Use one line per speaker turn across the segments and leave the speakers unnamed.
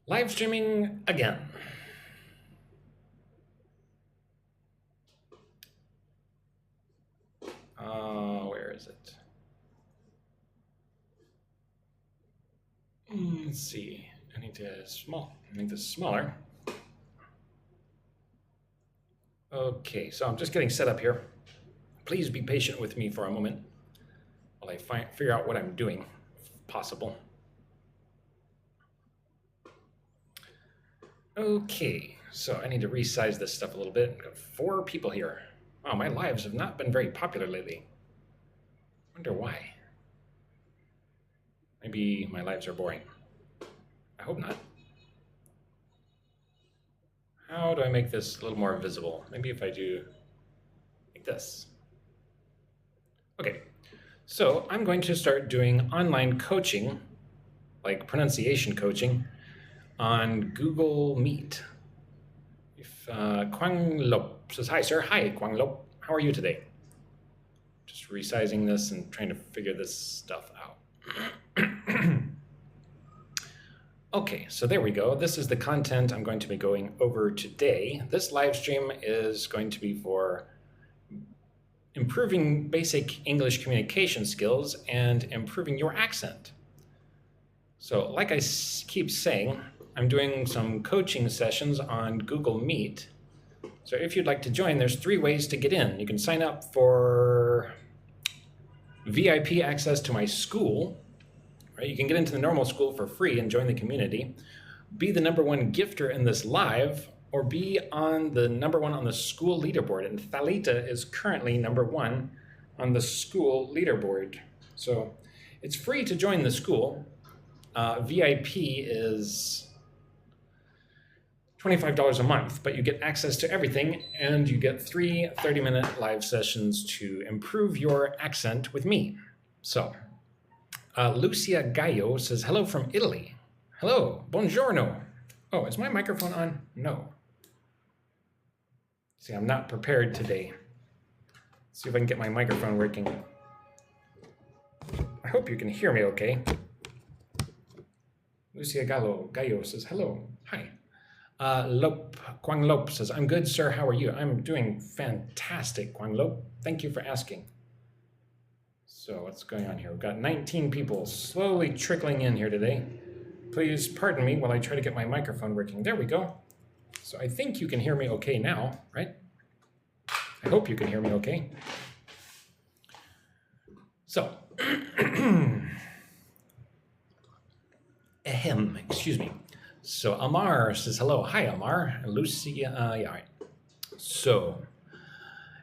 Live streaming again. Where is it? Let's see. I need to make this smaller. Okay, so I'm just getting set up here. Please be patient with me for a moment while I figure out what I'm doing, if possible. Okay, so I need to resize this stuff a little bit. I've got 4 people here. Wow, my lives have not been very popular lately. Wonder why. Maybe my lives are boring. I hope not. How do I make this a little more visible? Maybe if I do like this. Okay, so I'm going to start doing online coaching, like pronunciation coaching, on Google Meet. If Quang Lop says, hi sir, hi Quang Lop, how are you today? Just resizing this and trying to figure this stuff out. Okay, so there we go. This is the content I'm going to be going over today. This live stream is going to be for improving basic English communication skills and improving your accent. So like I keep saying, I'm doing some coaching sessions on Google Meet. So if you'd like to join, there's 3 ways to get in. You can sign up for VIP access to my school. Right? You can get into the normal school for free and join the community, be the #1 gifter in this live, or be on the #1 on the school leaderboard. And Thalita is currently #1 on the school leaderboard. So it's free to join the school. VIP is $25 a month, but you get access to everything, and you get 3 30-minute live sessions to improve your accent with me. So Lucia Gallo says, hello from Italy. Hello, buongiorno. Oh, is my microphone on? No. See, I'm not prepared today. Let's see if I can get my microphone working. I hope you can hear me okay. Lucia Gallo says, hello, hi. Quang Lop says, I'm good, sir, how are you? I'm doing fantastic, Quang Lop. Thank you for asking. So what's going on here? We've got 19 people slowly trickling in here today. Please pardon me while I try to get my microphone working. There we go. So I think you can hear me okay now, right? I hope you can hear me okay. So, excuse me. So Amar says hello. Hi, Amar. Lucy, yeah, all right. So,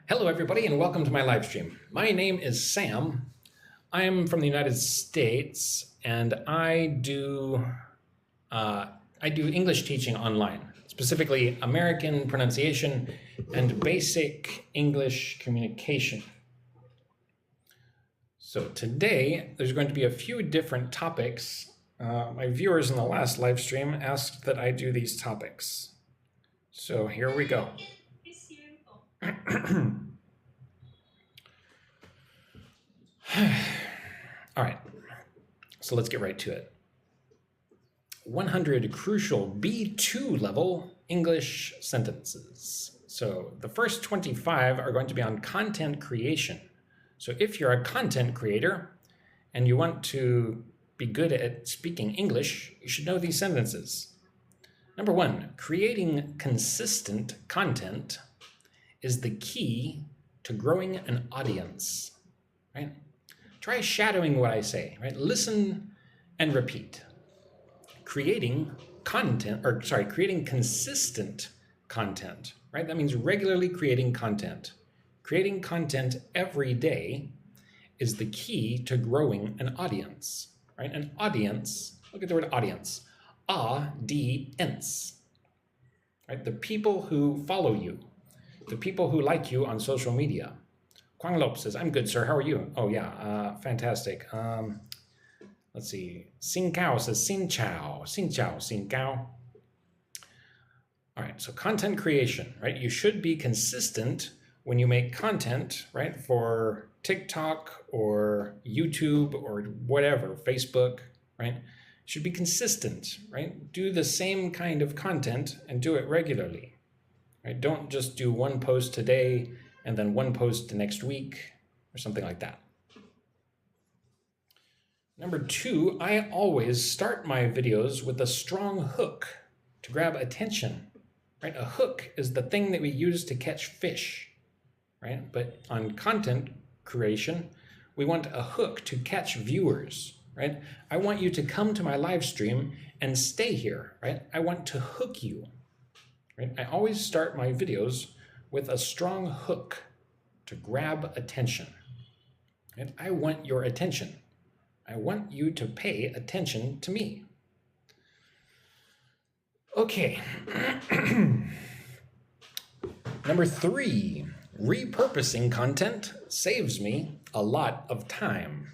hello everybody and welcome to my live stream. My name is Sam. I'm from the United States and I do English teaching online, specifically American pronunciation and basic English communication. So today there's going to be a few different topics. My viewers in the last live stream asked that I do these topics. So here we go. All right, so let's get right to it. 100 crucial B2 level English sentences. So the first 25 are going to be on content creation. So if you're a content creator and you want to be good at speaking English, you should know these sentences. #1, creating consistent content is the key to growing an audience, right? Try shadowing what I say, right? Listen and repeat. Creating consistent content, right? That means regularly creating content. Creating content every day is the key to growing an audience, right? An audience, look at the word audience, audience, right? The people who follow you, the people who like you on social media. Quang Lop says, I'm good, sir. How are you? Oh, yeah, fantastic. Let's see. Xin Cao says, Xin Chao, Xin Chao, Xin Cao. All right, so content creation, right? You should be consistent when you make content, right? For TikTok or YouTube or whatever, Facebook, right? should be consistent, right? Do the same kind of content and do it regularly, right? Don't just do one post today and then one post the next week or something like that. Number 2, I always start my videos with a strong hook to grab attention, right? A hook is the thing that we use to catch fish, right? But on content creation, we want a hook to catch viewers, right? I want you to come to my live stream and stay here, right? I want to hook you, right? I always start my videos with a strong hook to grab attention, right? I want your attention. I want you to pay attention to me. Okay. Number 3, repurposing content saves me a lot of time.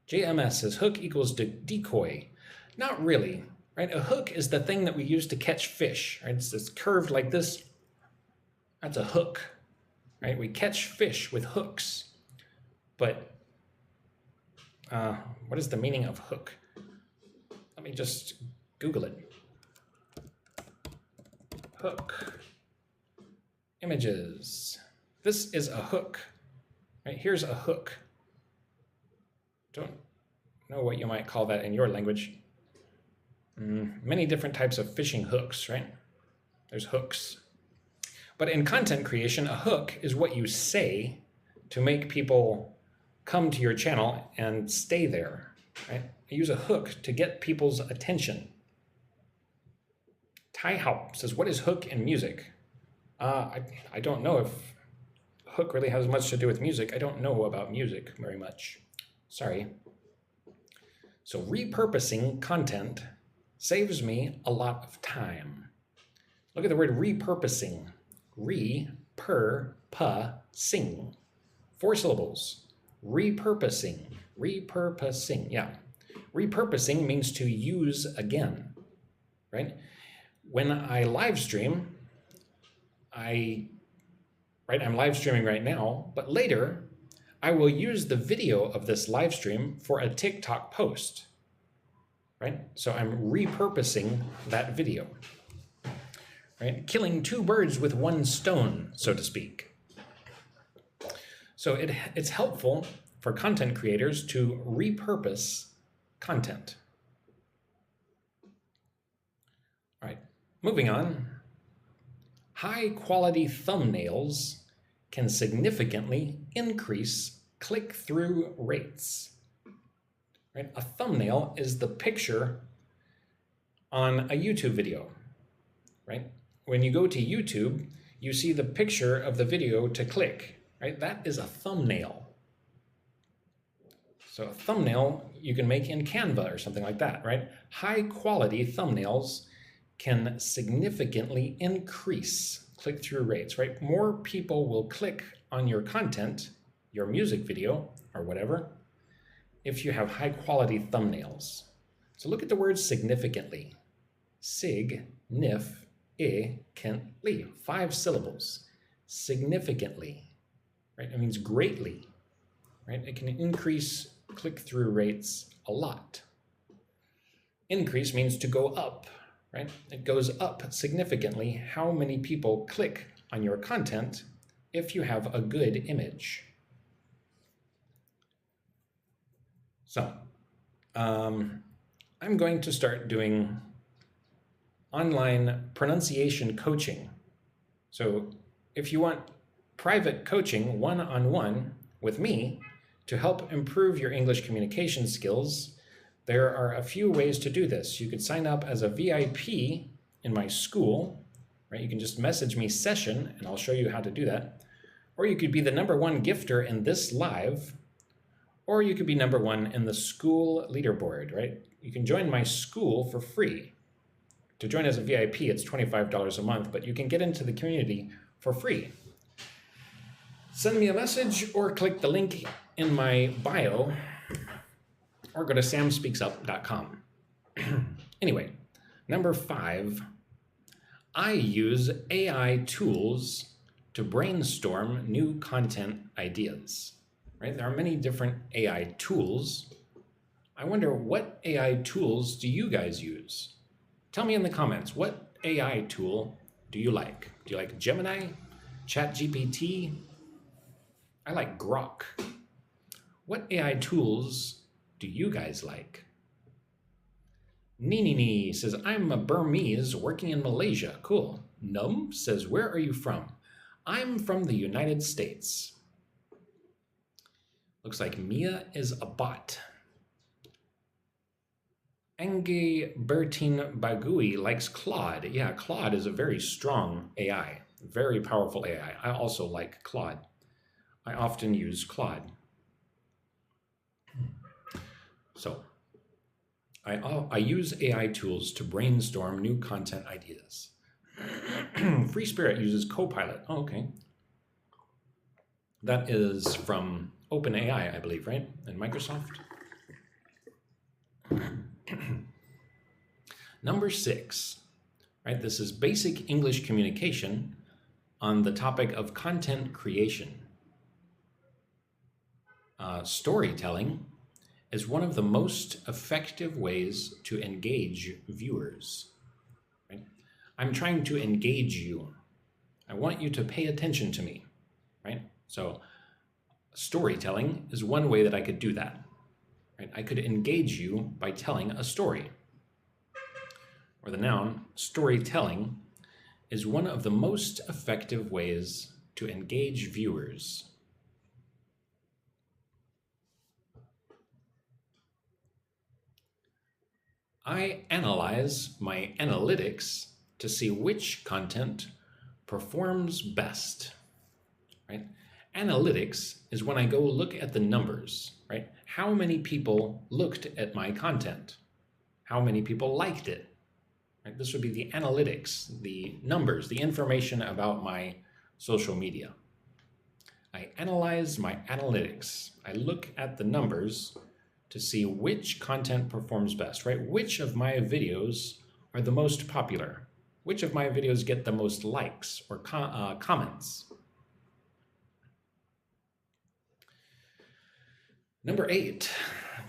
JMS says hook equals decoy. Not really, right? A hook is the thing that we use to catch fish, right? It's curved like this. That's a hook, right? We catch fish with hooks. But what is the meaning of hook? Let me just Google it. Hook. Images. This is a hook, right? Here's a hook. Don't know what you might call that in your language. Many different types of fishing hooks, right? There's hooks. But in content creation, a hook is what you say to make people come to your channel and stay there, right? I use a hook to get people's attention. Tai Hao says, what is hook in music? I don't know if hook really has much to do with music. I don't know about music very much. Sorry. So repurposing content saves me a lot of time. Look at the word repurposing. Re-per-pa-sing. 4 syllables. Repurposing. Repurposing. Yeah. Repurposing means to use again, right? When I live stream, I'm live streaming right now, but later I will use the video of this live stream for a TikTok post, right? So I'm repurposing that video, right? Killing 2 birds with 1 stone, so to speak. So it's helpful for content creators to repurpose content. All right, moving on. High quality thumbnails can significantly increase click-through rates. Right? A thumbnail is the picture on a YouTube video, right? When you go to YouTube, you see the picture of the video to click, right? That is a thumbnail. So a thumbnail you can make in Canva or something like that, right? High quality thumbnails can significantly increase click-through rates, right? More people will click on your content, your music video or whatever, if you have high quality thumbnails. So look at the word significantly. Sig-nif-i-kent-ly. 5 syllables. Significantly, right? It means greatly, right? It can increase click-through rates a lot. Increase means to go up, right? It goes up significantly how many people click on your content if you have a good image. So, I'm going to start doing online pronunciation coaching. So if you want private coaching one-on-one with me to help improve your English communication skills, there are a few ways to do this. You could sign up as a VIP in my school, right? You can just message me session and I'll show you how to do that. Or you could be the #1 gifter in this live, or you could be #1 in the school leaderboard, right? You can join my school for free. To join as a VIP, it's $25 a month, but you can get into the community for free. Send me a message or click the link in my bio or go to samspeaksup.com. Anyway, number 5, I use AI tools to brainstorm new content ideas, right? There are many different AI tools. I wonder, what AI tools do you guys use? Tell me in the comments, what AI tool do you like? Do you like Gemini, ChatGPT? I like Grok. What AI tools do you guys like? Nini says, I'm a Burmese working in Malaysia. Cool. Num says, where are you from? I'm from the United States. Looks like Mia is a bot. Enge Bertin Bagui likes Claude. Yeah, Claude is a very strong AI, very powerful AI. I also like Claude. I often use Claude. So I use AI tools to brainstorm new content ideas. Free Spirit uses Copilot. Oh, okay. That is from OpenAI, I believe, right? And Microsoft. Number 6, right? This is basic English communication on the topic of content creation. Storytelling is one of the most effective ways to engage viewers. Right? I'm trying to engage you. I want you to pay attention to me, right? So storytelling is one way that I could do that. Right? I could engage you by telling a story. Or the noun, storytelling, is one of the most effective ways to engage viewers. I analyze my analytics to see which content performs best, right? Analytics is when I go look at the numbers, right? How many people looked at my content? How many people liked it? Right? This would be the analytics, the numbers, the information about my social media. I analyze my analytics. I look at the numbers to see which content performs best, right? Which of my videos are the most popular? Which of my videos get the most likes or comments? Number 8,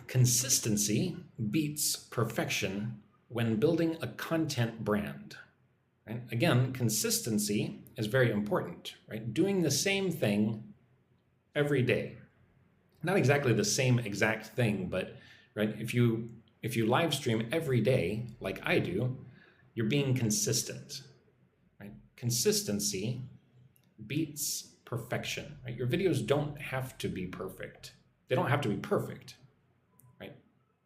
consistency beats perfection when building a content brand. Right? Again, consistency is very important, right? Doing the same thing every day. Not exactly the same exact thing, but right, if you live stream every day like I do, you're being consistent. Right? Consistency beats perfection. Right? Your videos don't have to be perfect. They don't have to be perfect, right?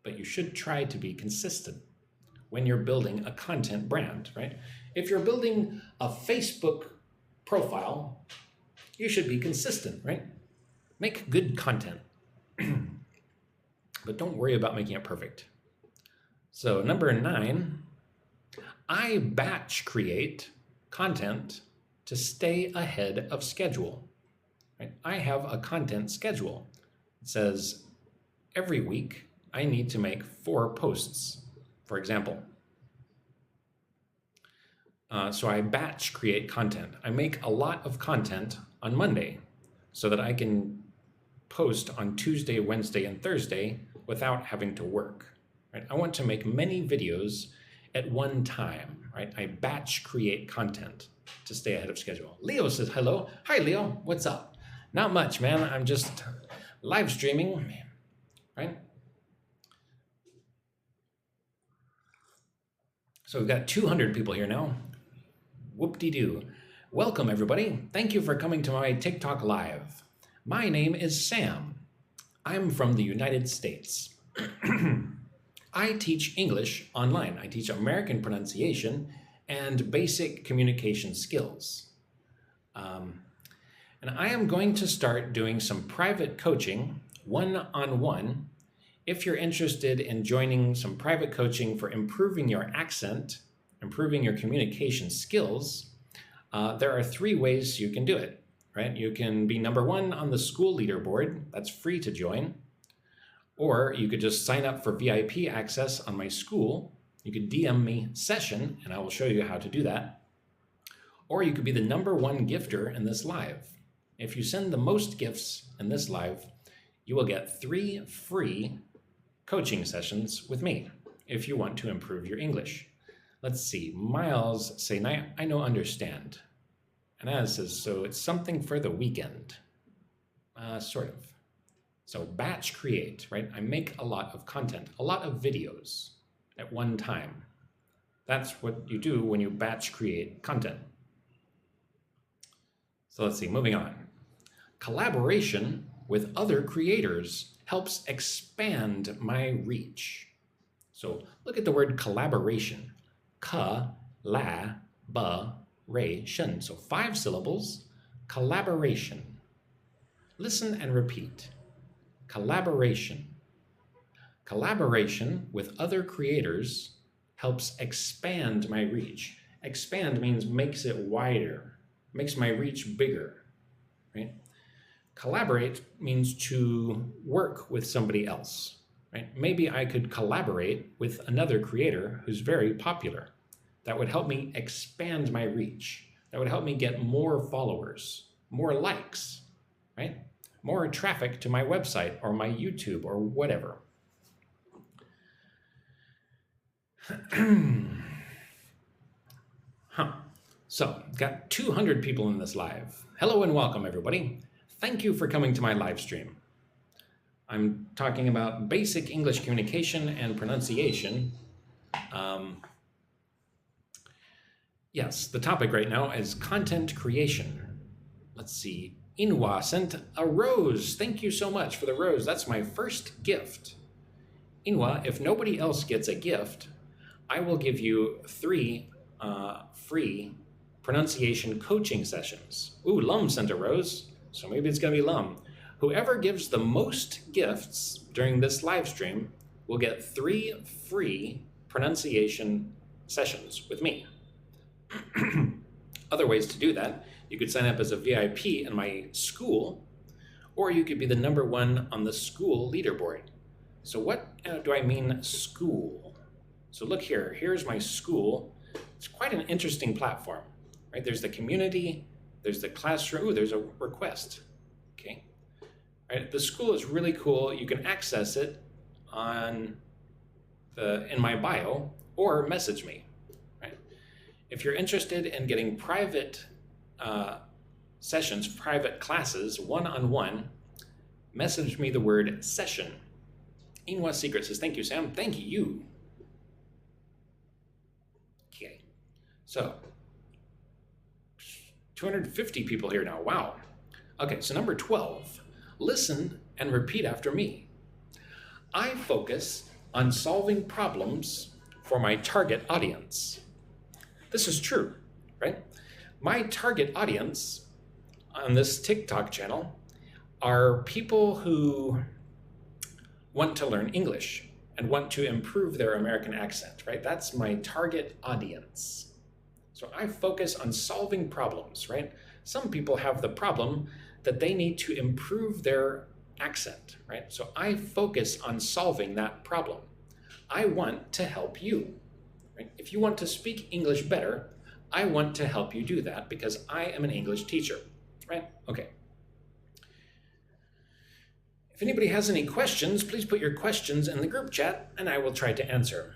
But you should try to be consistent when you're building a content brand, right? If you're building a Facebook profile, you should be consistent, right? Make good content, but don't worry about making it perfect. So number 9, I batch create content to stay ahead of schedule. Right? I have a content schedule. It says every week I need to make 4 posts, for example. So I batch create content. I make a lot of content on Monday so that I can post on Tuesday, Wednesday, and Thursday without having to work. Right? I want to make many videos at one time. Right? I batch create content to stay ahead of schedule. Leo says hello. Hi, Leo. What's up? Not much, man. I'm just live streaming, right? So we've got 200 people here now. Whoop-de-doo. Welcome, everybody. Thank you for coming to my TikTok Live. My name is Sam. I'm from the United States. I teach English online. I teach American pronunciation and basic communication skills. And I am going to start doing some private coaching, one-on-one. If you're interested in joining some private coaching for improving your accent, improving your communication skills, there are 3 ways you can do it, right? You can be number 1 on the school leaderboard. That's free to join. Or you could just sign up for VIP access on my school. You could DM me session, and I will show you how to do that. Or you could be the number 1 gifter in this live. If you send the most gifts in this live, you will get 3 free coaching sessions with me if you want to improve your English. Let's see, Miles say, I know understand. And Anna says, so it's something for the weekend. Sort of. So batch create, right? I make a lot of content, a lot of videos at one time. That's what you do when you batch create content. So let's see, moving on. Collaboration with other creators helps expand my reach. So look at the word collaboration. Ka-la-ba-ration. So 5 syllables, collaboration. Listen and repeat. Collaboration. Collaboration with other creators helps expand my reach. Expand means makes it wider, makes my reach bigger, right? Collaborate means to work with somebody else, right? Maybe I could collaborate with another creator who's very popular. That would help me expand my reach. That would help me get more followers, more likes, right? More traffic to my website or my YouTube or whatever. So, got 200 people in this live. Hello and welcome, everybody. Thank you for coming to my live stream. I'm talking about basic English communication and pronunciation. Yes, the topic right now is content creation. Let's see. Inwa sent a rose. Thank you so much for the rose. That's my first gift. Inwa, if nobody else gets a gift, I will give you 3 free pronunciation coaching sessions. Ooh, Lum sent a rose, so maybe it's going to be Lum. Whoever gives the most gifts during this live stream will get 3 free pronunciation sessions with me. Other ways to do that, you could sign up as a VIP in my school, or you could be the #1 on the school leaderboard. So what do I mean school? So look here, here's my school. It's quite an interesting platform, right? There's the community, there's the classroom, ooh, there's a request, okay? Right, the school is really cool. You can access it in my bio or message me, right? If you're interested in getting private sessions, private classes, one-on-one, message me the word session. Inwa Secret says, thank you, Sam. Thank you. Okay, so 250 people here now, wow. Okay, so number 12, listen and repeat after me. I focus on solving problems for my target audience. This is true, right? My target audience on this TikTok channel are people who want to learn English and want to improve their American accent, right? That's my target audience. So I focus on solving problems, right? Some people have the problem that they need to improve their accent, right? So I focus on solving that problem. I want to help you, right? If you want to speak English better, I want to help you do that because I am an English teacher, right? Okay. If anybody has any questions, please put your questions in the group chat and I will try to answer.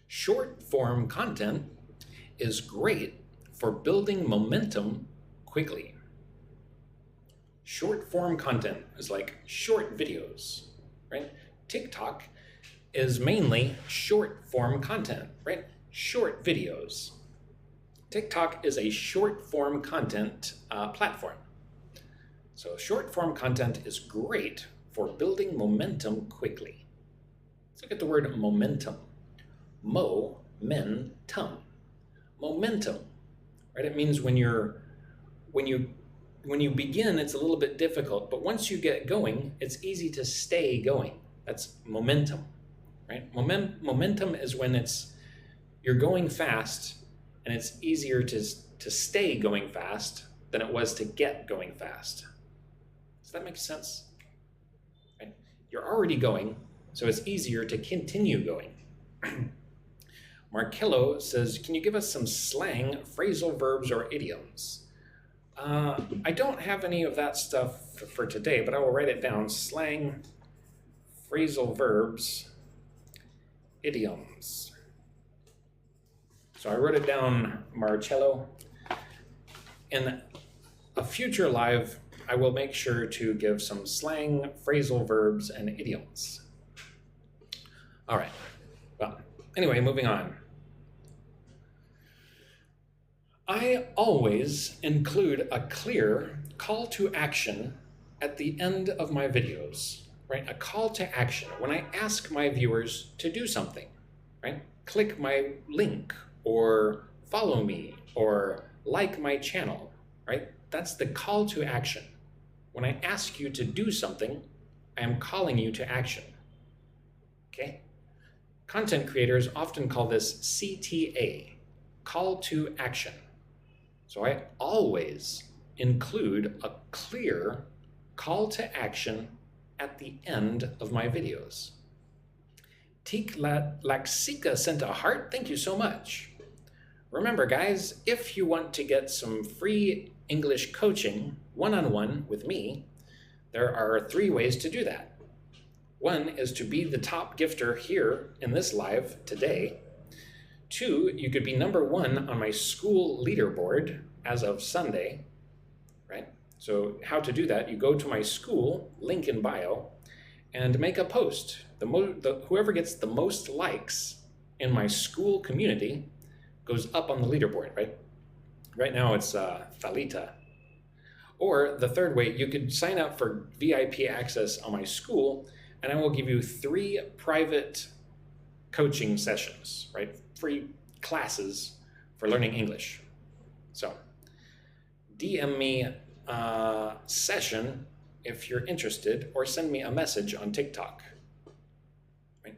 Short form content is great for building momentum quickly. Short form content is like short videos, right? TikTok is mainly short form content, right? Short videos. TikTok is a short form content platform. So short form content is great for building momentum quickly. Let's look at the word momentum. Momentum. Momentum, right? It means when you begin, it's a little bit difficult, but once you get going, it's easy to stay going. That's momentum, right? Momentum is when you're going fast and it's easier to stay going fast than it was to get going fast. Does that make sense? Right? You're already going, so it's easier to continue going. Markello says, can you give us some slang, phrasal verbs, or idioms? I don't have any of that stuff for today, but I will write it down. Slang, phrasal verbs, idioms. So I wrote it down, Marcello. In a future live, I will make sure to give some slang, phrasal verbs, and idioms. All right. Well, anyway, moving on. I always include a clear call to action at the end of my videos, right? A call to action when I ask my viewers to do something, right? Click my link or follow me or like my channel, right? That's the call to action. When I ask you to do something, I am calling you to action, okay? Content creators often call this CTA, call to action. So I always include a clear call to action at the end of my videos. Teak Laxika sent a heart. Thank you so much. Remember, guys, if you want to get some free English coaching one-on-one with me, there are 3 ways to do that. One is to be the top gifter here in this live today. 2, you could be number 1 on my school leaderboard as of Sunday, right? So how to do that, you go to my school, link in bio, and make a post. Whoever gets the most likes in my school community goes up on the leaderboard, right? Right now it's Thalita. Or the third way, you could sign up for VIP access on my school, and I will give you 3 private coaching sessions, right? Free classes for learning English. So DM me a session if you're interested, or send me a message on TikTok. Right?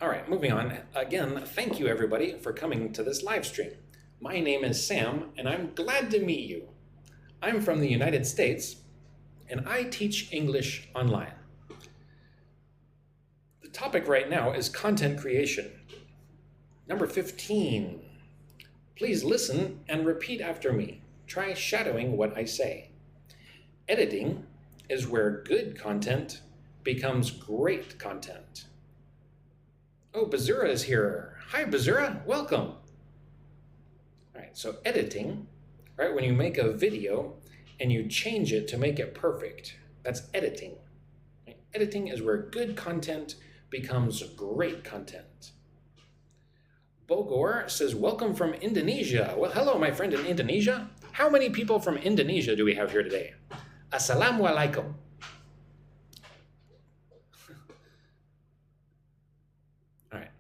All right, moving on. Again, thank you everybody for coming to this live stream. My name is Sam, and I'm glad to meet you. I'm from the United States, and I teach English online. The topic right now is content creation. Number 15. Please listen and repeat after me. Try shadowing what I say. Editing is where good content becomes great content. Oh, Bazura is here. Hi, Bazura. Welcome. All right, so editing, right? When you make a video and you change it to make it perfect, that's editing. Right? Editing is where good content becomes great content. Bogor says, welcome from Indonesia. Well, hello, my friend in Indonesia. How many people from Indonesia do we have here today? Assalamualaikum. All right.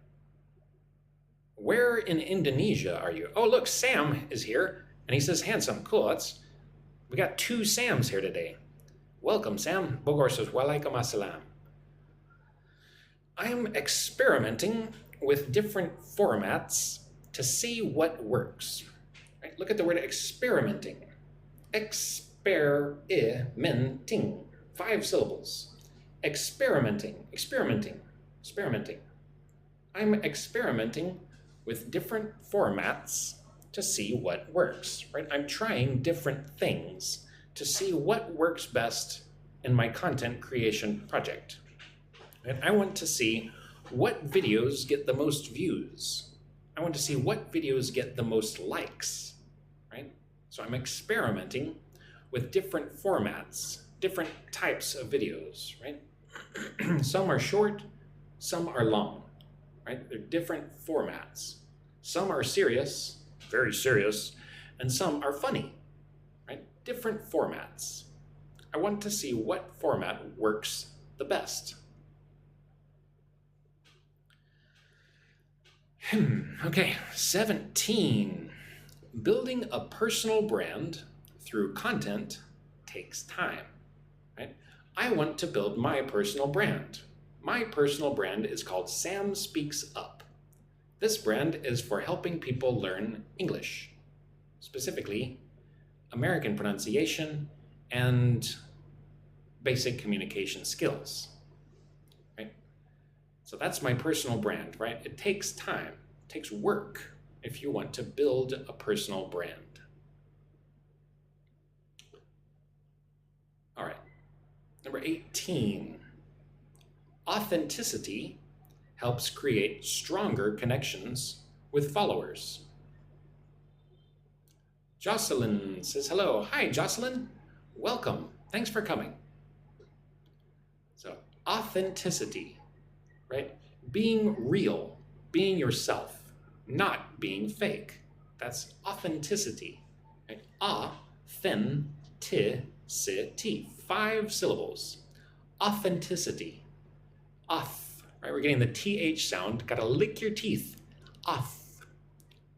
Where in Indonesia are you? Oh, look, Sam is here, and he says handsome. Cool. We got 2 Sams here today. Welcome, Sam. Bogor says, walaikum assalam. I am experimenting with different formats to see what works. Right? Look at the word experimenting. Experimenting. 5 syllables. Experimenting. I'm experimenting with different formats to see what works. Right? I'm trying different things to see what works best in my content creation project. And I want to see what videos get the most views. I want to see what videos get the most likes, right? So I'm experimenting with different formats, different types of videos, right? Some are short, some are long, right? They're different formats. Some are serious, very serious, and some are funny, right? Different formats. I want to see what format works the best. Okay, 17. Building a personal brand through content takes time, right? I want to build my personal brand. My personal brand is called Sam Speaks Up. This brand is for helping people learn English, specifically American pronunciation and basic communication skills. So that's my personal brand, right? It takes time, it takes work if you want to build a personal brand. Number 18. Authenticity helps create stronger connections with followers. Jocelyn says hello. Hi, Jocelyn. Welcome. Thanks for coming. So, authenticity, right? Being real, being yourself, not being fake. That's authenticity. Right? A-then-ti-si-ti. 5 syllables. Authenticity. Auth, right? We're getting the TH sound. Gotta lick your teeth. Auth.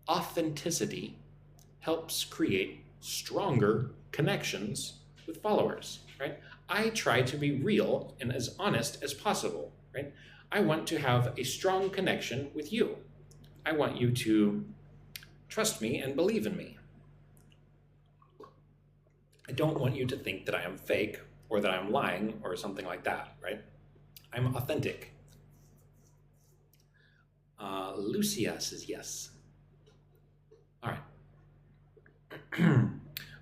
Authenticity helps create stronger connections with followers, right? I try to be real and as honest as possible, right? I want to have a strong connection with you. I want you to trust me and believe in me. I don't want you to think that I am fake or that I'm lying or something like that, right? I'm authentic. Lucia says yes. All right.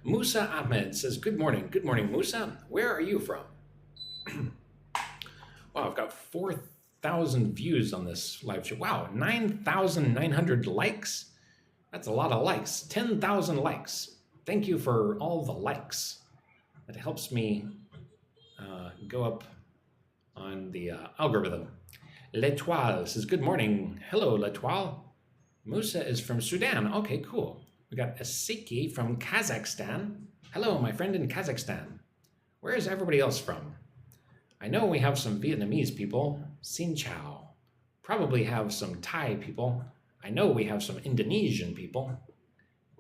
Musa Ahmed says, good morning. Good morning, Musa. Where are you from? Wow, I've got 4,000 views on this live show. Wow, 9,900 likes. That's a lot of likes. 10,000 likes. Thank you for all the likes. That helps me go up on the algorithm. L'Etoile says, good morning. Hello, L'Etoile. Musa is from Sudan. Okay, cool. We got Asiki from Kazakhstan. Hello, my friend in Kazakhstan. Where is everybody else from? I know we have some Vietnamese people. Xin Chao. Probably have some Thai people. I know we have some Indonesian people.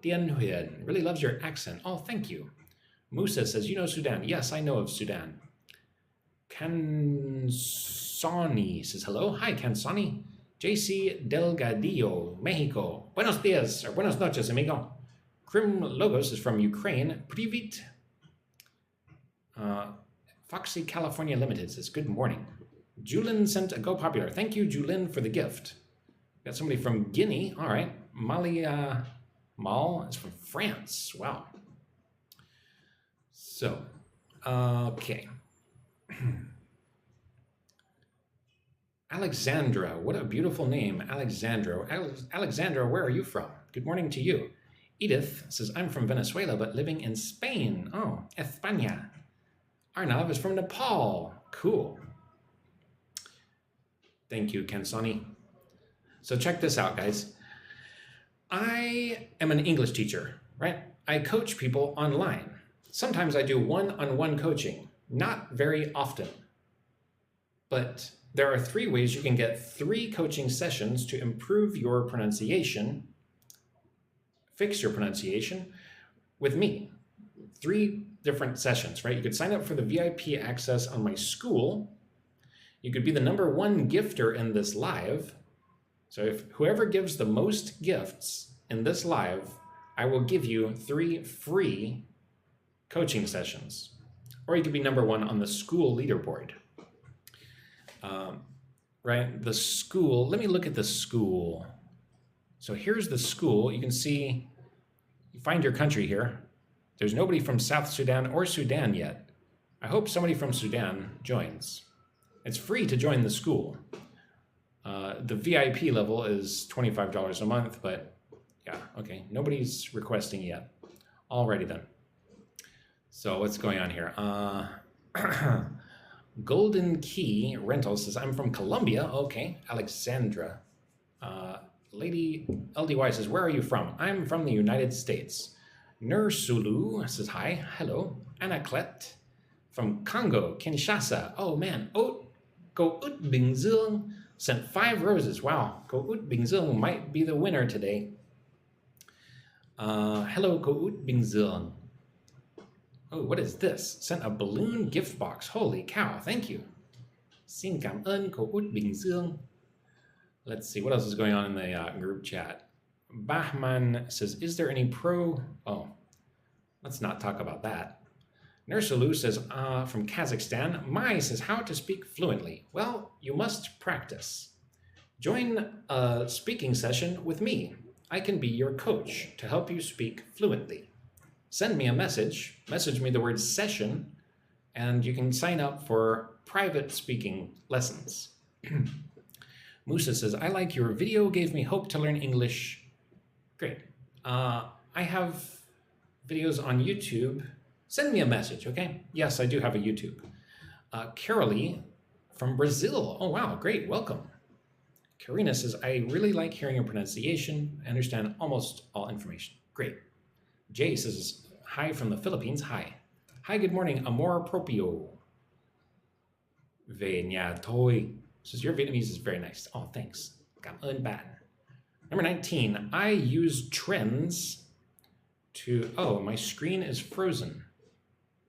Dien Huyen really loves your accent. Oh, thank you. Musa says, you know Sudan. Yes, I know of Sudan. Kansani says, hello. Hi, Kansani. JC Delgadillo, Mexico. Buenos dias, or buenas noches, amigo. Krim Logos is from Ukraine. Privit. Foxy California Limited says, good morning. Julin sent a Go Popular. Thank you, Julin, for the gift. Got somebody from Guinea. All right. Mali Mal is from France. Wow. So, okay. Alexandra, what a beautiful name, Alexandra. Alexandra, where are you from? Good morning to you. Edith says, I'm from Venezuela, but living in Spain. Oh, España. Arnav is from Nepal. Cool. Thank you, Kansani. So check this out, guys. I am an English teacher, right? I coach people online. Sometimes I do one-on-one coaching, not very often. But there are 3 ways you can get 3 coaching sessions to improve your pronunciation, fix your pronunciation with me. 3 different sessions, right? You could sign up for the VIP access on my school. You could be the #1 gifter in this live. So if whoever gives the most gifts in this live, I will give you 3 free coaching sessions. Or you could be #1 on the school leaderboard. Right, the school, let me look at the school. So here's the school. You can see, you find your country here. There's nobody from South Sudan or Sudan yet. I hope somebody from Sudan joins. It's free to join the school. The VIP level is $25 a month, but yeah, okay, nobody's requesting yet. Alrighty then. So what's going on here? Golden Key Rental says, I'm from Colombia. Okay, Alexandra. Lady LDY says, where are you from? I'm from the United States. Nursulu says, hi, hello. Anaclet from Congo, Kinshasa. Oh man, Go Ut Bing Zung sent 5 roses. Wow, Go Ut Bing Zung might be the winner today. Hello, Go Ut Bing Zung. Oh, what is this? Sent a balloon gift box. Holy cow, thank you. Xin cảm ơn Cô Út Bình Dương. Let's see, what else is going on in the group chat? Bahman says, is there any Oh, let's not talk about that. Nursalu says, from Kazakhstan. Mai says, how to speak fluently. Well, you must practice. Join a speaking session with me. I can be your coach to help you speak fluently. Send me a message me the word session and you can sign up for private speaking lessons. Musa says, I like your video, gave me hope to learn English. Great. I have videos on YouTube. Send me a message, okay? Yes, I do have a YouTube. Carolee from Brazil. Oh, wow, great, welcome. Karina says, I really like hearing your pronunciation. I understand almost all information. Great. Jay says, hi from the Philippines. Hi. Hi, good morning. Amor proprio. Về nhà thôi. Says, your Vietnamese is very nice. Oh, thanks. Cảm ơn bạn. Number 19, I use trends to, oh, my screen is frozen.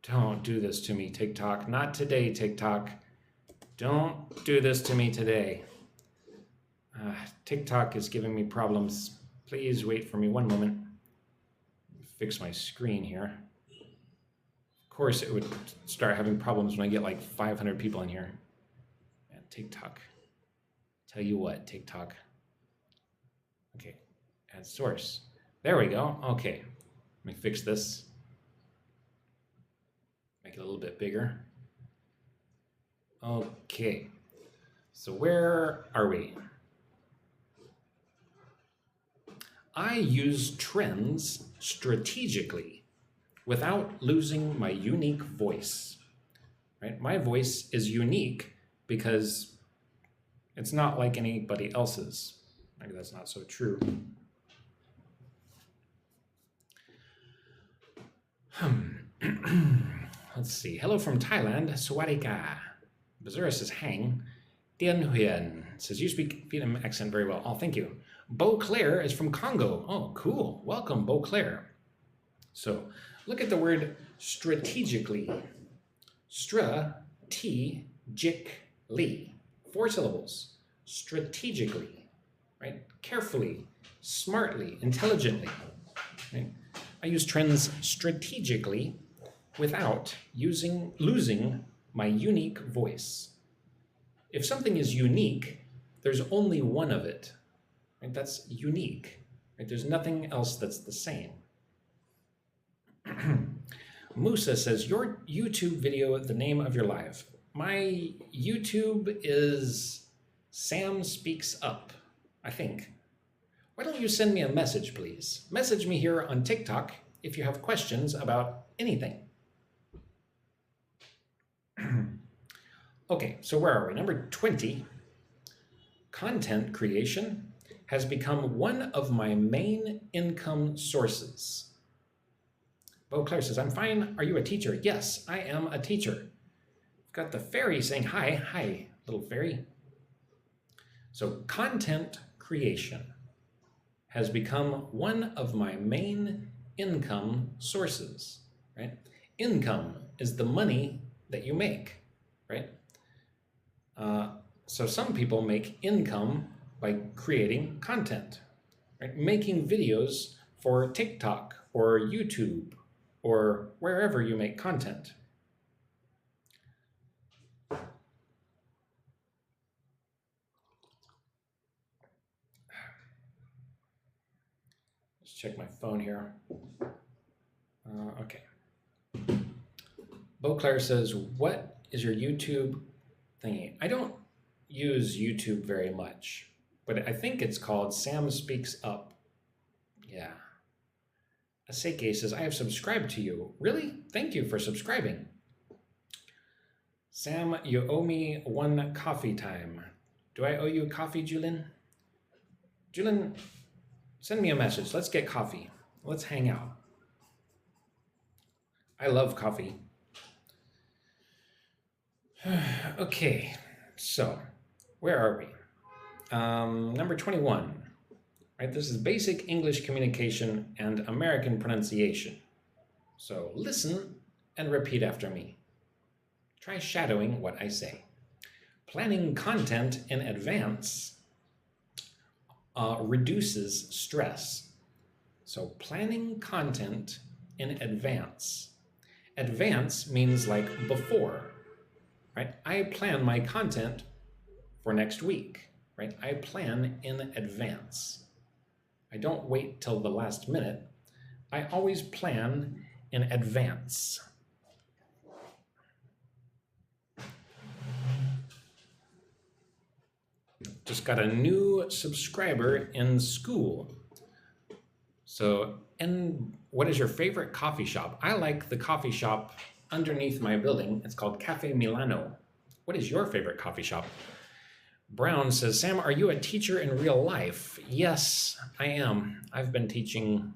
Don't do this to me, TikTok. Not today, TikTok. Don't do this to me today. TikTok is giving me problems. Please wait for me one moment. Fix my screen here. Of course, it would start having problems when I get like 500 people in here. Man, TikTok. Tell you what, TikTok. Okay, add source. There we go. Okay, let me fix this. Make it a little bit bigger. Okay, so where are we? I use trends strategically without losing my unique voice. Right? My voice is unique because it's not like anybody else's. Maybe that's not so true. Let's see. Hello from Thailand. Sawadika. Bazura says hang. Dien Huyen says you speak Vietnam accent very well. Oh, thank you. Beauclair is from Congo. Oh, cool. Welcome, Beauclair. So look at the word strategically. Strategically. 4 syllables. Strategically. Right? Carefully, smartly, intelligently. Right? I use trends strategically without losing my unique voice. If something is unique, there's only one of it. Right? That's unique. Right? There's nothing else that's the same. Musa says, your YouTube video, the name of your live. My YouTube is Sam Speaks Up, I think. Why don't you send me a message, please? Message me here on TikTok if you have questions about anything. Okay, so where are we? Number 20. Content creation has become one of my main income sources. Beauclair says, I'm fine. Are you a teacher? Yes, I am a teacher. I've got the fairy saying hi. Hi, little fairy. So content creation has become one of my main income sources, right? Income is the money that you make, right? So some people make income by creating content, right? Making videos for TikTok or YouTube or wherever you make content. Let's check my phone here. Okay. Beauclair says, what is your YouTube thingy? I don't use YouTube very much, but I think it's called Sam Speaks Up. Yeah. Aseke says, I have subscribed to you. Really? Thank you for subscribing. Sam, you owe me 1 coffee time. Do I owe you coffee, Julin? Julin, send me a message. Let's get coffee. Let's hang out. I love coffee. Okay, so where are we? Number 21. Right, this is basic English communication and American pronunciation. So listen and repeat after me. Try shadowing what I say. Planning content in advance reduces stress. So planning content in advance. Advance means like before, right? I plan my content for next week, right? I plan in advance. I don't wait till the last minute. I always plan in advance. just got a new subscriber in school. So, and what is your favorite coffee shop? I like the coffee shop underneath my building. It's called Cafe Milano. What is your favorite coffee shop? Brown says, Sam, are you a teacher in real life? Yes, I am. I've been teaching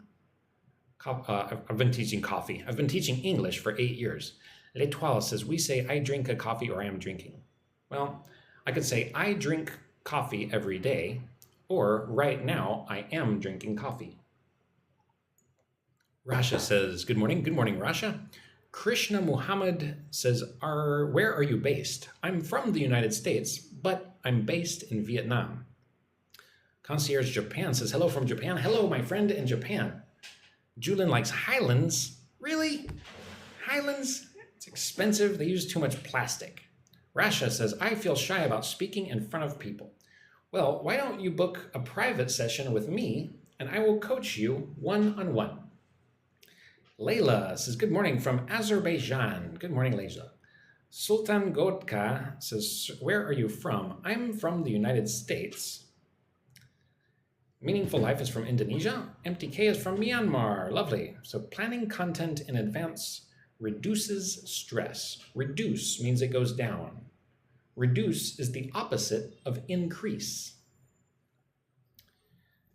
coffee. I've been teaching English for 8 years. L'Etoile says, we say I drink a coffee or I am drinking. Well, I could say I drink coffee every day, or right now I am drinking coffee. Rasha says, good morning. Good morning, Rasha. Krishna Muhammad says, where are you based? I'm from the United States, but I'm based in Vietnam. Concierge Japan says, hello from Japan. Hello, my friend in Japan. Julian likes Highlands. Really? Highlands? It's expensive. They use too much plastic. Rasha says, I feel shy about speaking in front of people. Well, why don't you book a private session with me and I will coach you one-on-one. Layla says, good morning from Azerbaijan. Good morning, Layla. Sultan Godka says, where are you from? I'm from the United States. Meaningful Life is from Indonesia. MTK is from Myanmar. Lovely. So planning content in advance reduces stress. Reduce means it goes down. Reduce is the opposite of increase.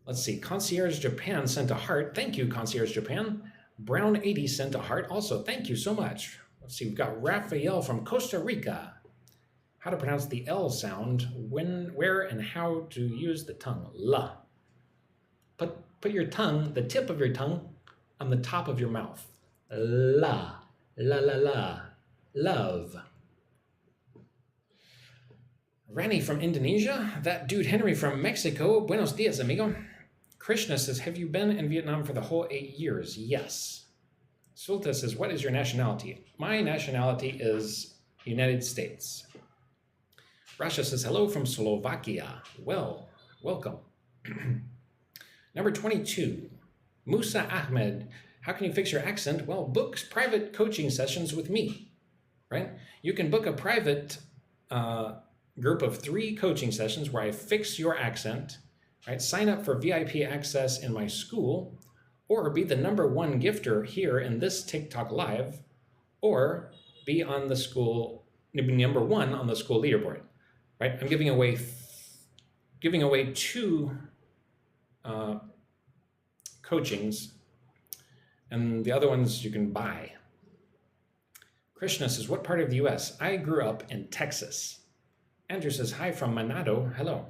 Let's see. Concierge Japan sent a heart. Thank you, Concierge Japan. Brown 80 sent a heart. Also, thank you so much. Let's see. We've got Raphael from Costa Rica. How to pronounce the L sound, when, where, and how to use the tongue. La. Put your tongue, the tip of your tongue, on the top of your mouth. La. La la la. Love. Rani from Indonesia. That dude Henry from Mexico. Buenos dias, amigo. Krishna says, have you been in Vietnam for the whole 8 years? Yes. Sulta says, what is your nationality? My nationality is United States. Rasha says, hello from Slovakia. Well, welcome. Number 22, Musa Ahmed. How can you fix your accent? Well, book private coaching sessions with me, right? You can book a private group of 3 coaching sessions where I fix your accent, right? Sign up for VIP access in my school, or be the #1 gifter here in this TikTok live, or be on the school, #1 on the school leaderboard, right? I'm giving away 2 coachings, and the other ones you can buy. Krishna says, what part of the US? I grew up in Texas. Andrew says, hi from Manado. Hello.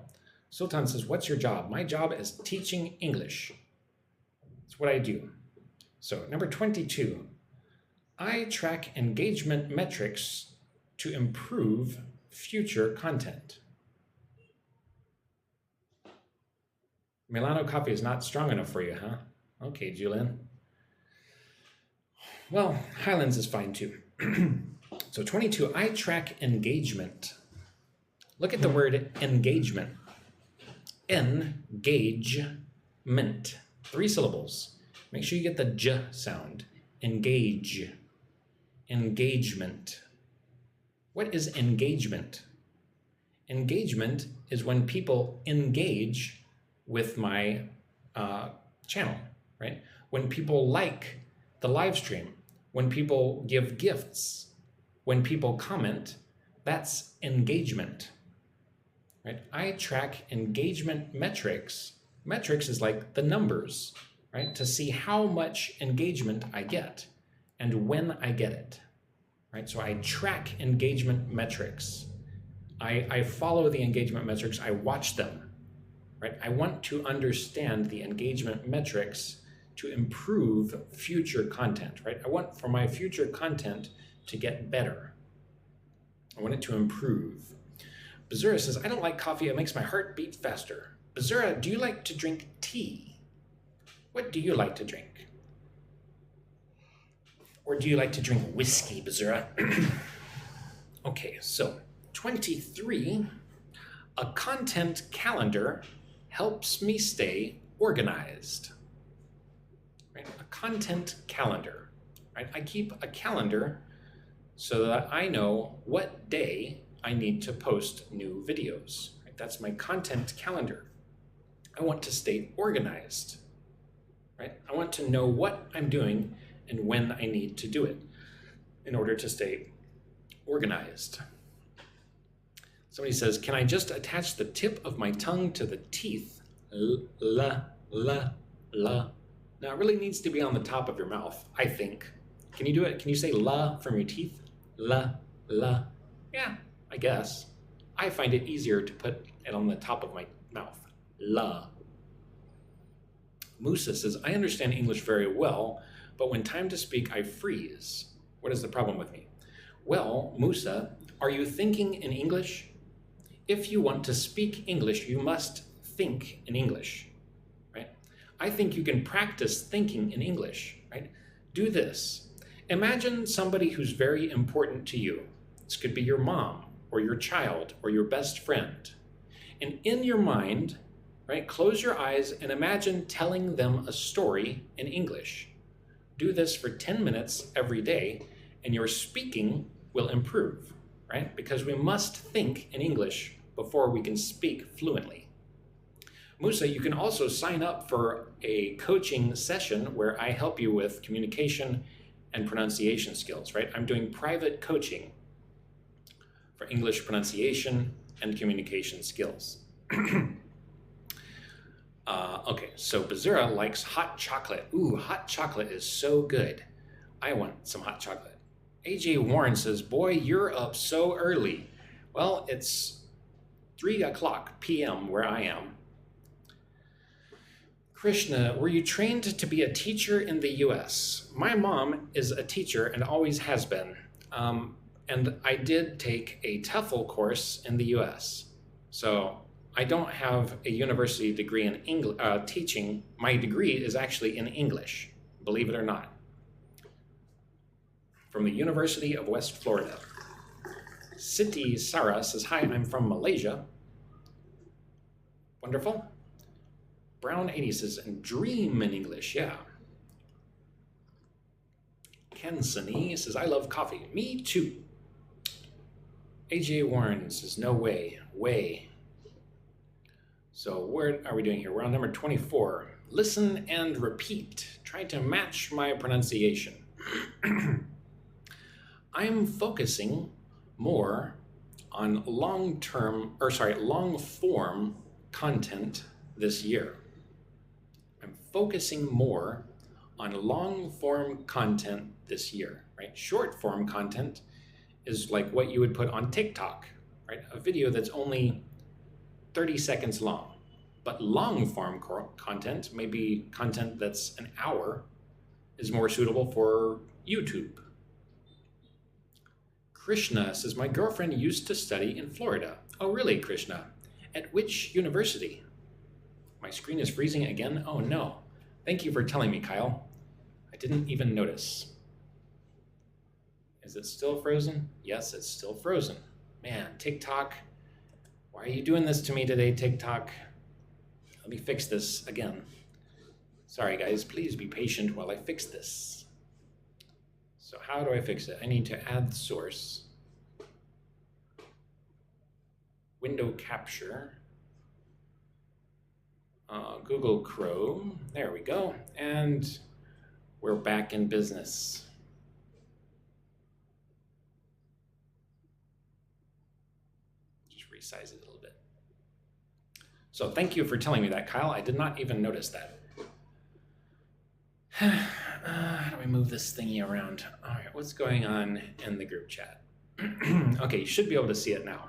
Sultan says, what's your job? My job is teaching English. That's what I do. So number 22, I track engagement metrics to improve future content. Milano coffee is not strong enough for you, huh? Okay, Julian. Well, Highlands is fine too. So 22, I track engagement. Look at the word engagement. Engagement. 3 syllables. Make sure you get the j sound. Engage. Engagement. What is engagement? Engagement is when people engage with my channel, right? When people like the live stream, when people give gifts, when people comment, that's engagement, right? I track engagement metrics. Metrics is like the numbers, right? To see how much engagement I get and when I get it, right? So I track engagement metrics. I follow the engagement metrics. I watch them, right? I want to understand the engagement metrics to improve future content, right? I want for my future content to get better. I want it to improve. Bazura says, I don't like coffee. It makes my heart beat faster. Bazura, do you like to drink tea? What do you like to drink? Or do you like to drink whiskey, Bazura? Okay, so 23, a content calendar helps me stay organized. Right? A content calendar. Right? I keep a calendar so that I know what day I need to post new videos. Right? That's my content calendar. I want to stay organized, right? I want to know what I'm doing and when I need to do it in order to stay organized. Somebody says, can I just attach the tip of my tongue to the teeth? La. Now it really needs to be on the top of your mouth, I think. Can you do it? Can you say la from your teeth? La. Yeah, I guess. I find it easier to put it on the top of my mouth. La. Musa says, I understand English very well, but when time to speak, I freeze. What is the problem with me? Well, Musa, are you thinking in English? If you want to speak English, you must think in English, right? I think you can practice thinking in English, right? Do this. Imagine somebody who's very important to you. This could be your mom or your child or your best friend. And in your mind, right, close your eyes and imagine telling them a story in English. Do this for 10 minutes every day and your speaking will improve, right? Because we must think in English before we can speak fluently. Musa, you can also sign up for a coaching session where I help you with communication and pronunciation skills, right? I'm doing private coaching for English pronunciation and communication skills. Okay, so Bazura likes hot chocolate. Ooh, hot chocolate is so good. I want some hot chocolate. AJ Warren says, boy, you're up so early. Well, it's 3:00 p.m. where I am. Krishna, were you trained to be a teacher in the US? My mom is a teacher and always has been. And I did take a TEFL course in the US. So I don't have a university degree in teaching. My degree is actually in English, believe it or not. From the University of West Florida. Siti Sarah says, hi, I'm from Malaysia. Wonderful. Brown 80 says, and dream in English, yeah. Ken Sunny says, I love coffee. Me too. AJ Warren says, no way, way. So what are we doing here? We're on number 24. Listen and repeat. Try to match my pronunciation. I'm focusing more on long-form content this year. I'm focusing more on long-form content this year, right? Short-form content is like what you would put on TikTok, right? A video that's only 30 seconds long. But long-form content, maybe content that's an hour, is more suitable for YouTube. Krishna says, my girlfriend used to study in Florida. Oh, really, Krishna? At which university? My screen is freezing again? Oh, no. Thank you for telling me, Kyle. I didn't even notice. Is it still frozen? Yes, it's still frozen. Man, TikTok, why are you doing this to me today, TikTok? Let me fix this again. Sorry, guys, please be patient while I fix this. So how do I fix it? I need to add source. Window capture. Google Chrome. There we go. And we're back in business. Just resize it a little bit. So thank you for telling me that, Kyle. I did not even notice that. How do we move this thingy around? All right, what's going on in the group chat? Okay, you should be able to see it now.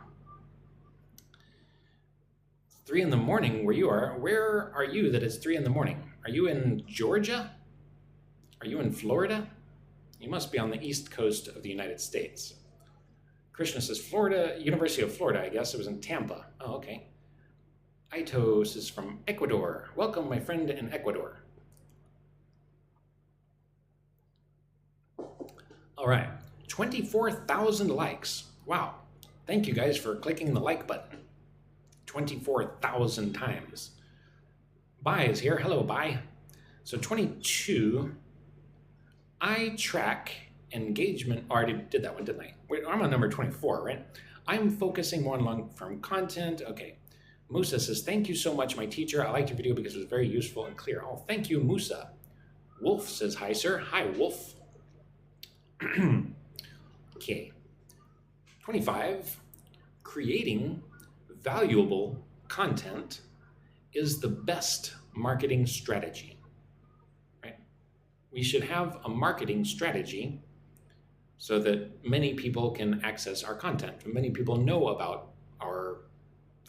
It's 3 in the morning where you are. Where are you that it's 3 in the morning? Are you in Georgia? Are you in Florida? You must be on the east coast of the United States. Krishna says Florida, University of Florida, I guess. It was in Tampa. Oh, okay. Aitos is from Ecuador. Welcome, my friend in Ecuador. All right, 24,000 likes. Wow. Thank you guys for clicking the like button. 24,000 times. Bye is here. Hello, bye. So 22, I track engagement. I already did that one, didn't I? Wait, I'm on number 24, right? I'm focusing more on long-form content. Okay. Musa says, thank you so much, my teacher. I liked your video because it was very useful and clear. Oh, thank you, Musa. Wolf says, hi, sir. Hi, Wolf. Okay. 25, creating valuable content is the best marketing strategy, right? We should have a marketing strategy so that many people can access our content. Many people know about our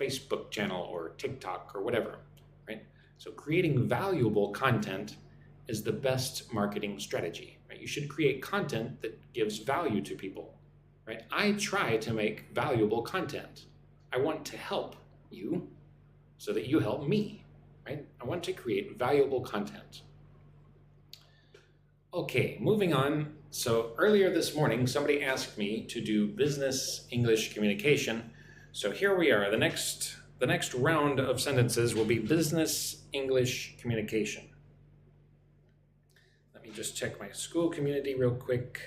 Facebook channel or TikTok or whatever, right? So creating valuable content is the best marketing strategy, right? You should create content that gives value to people, right? I try to make valuable content. I want to help you so that you help me, right? I want to create valuable content. Okay, moving on. So earlier this morning, somebody asked me to do business English communication. So here we are. The next round of sentences will be business English communication. Let me just check my school community real quick.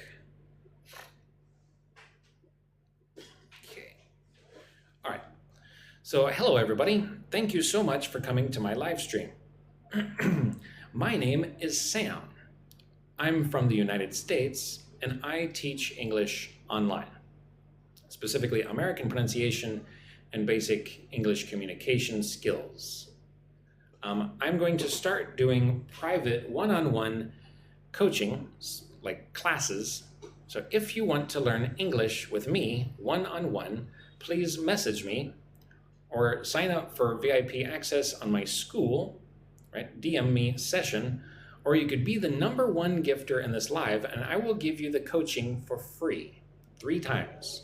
Okay. All right. So hello, everybody. Thank you so much for coming to my live stream. My name is Sam. I'm from the United States, and I teach English online, specifically American pronunciation and basic English communication skills. I'm going to start doing private one-on-one coaching, like classes. So if you want to learn English with me one-on-one, please message me or sign up for VIP access on my school, right? DM me session, or you could be the #1 gifter in this live and I will give you the coaching for free 3 times,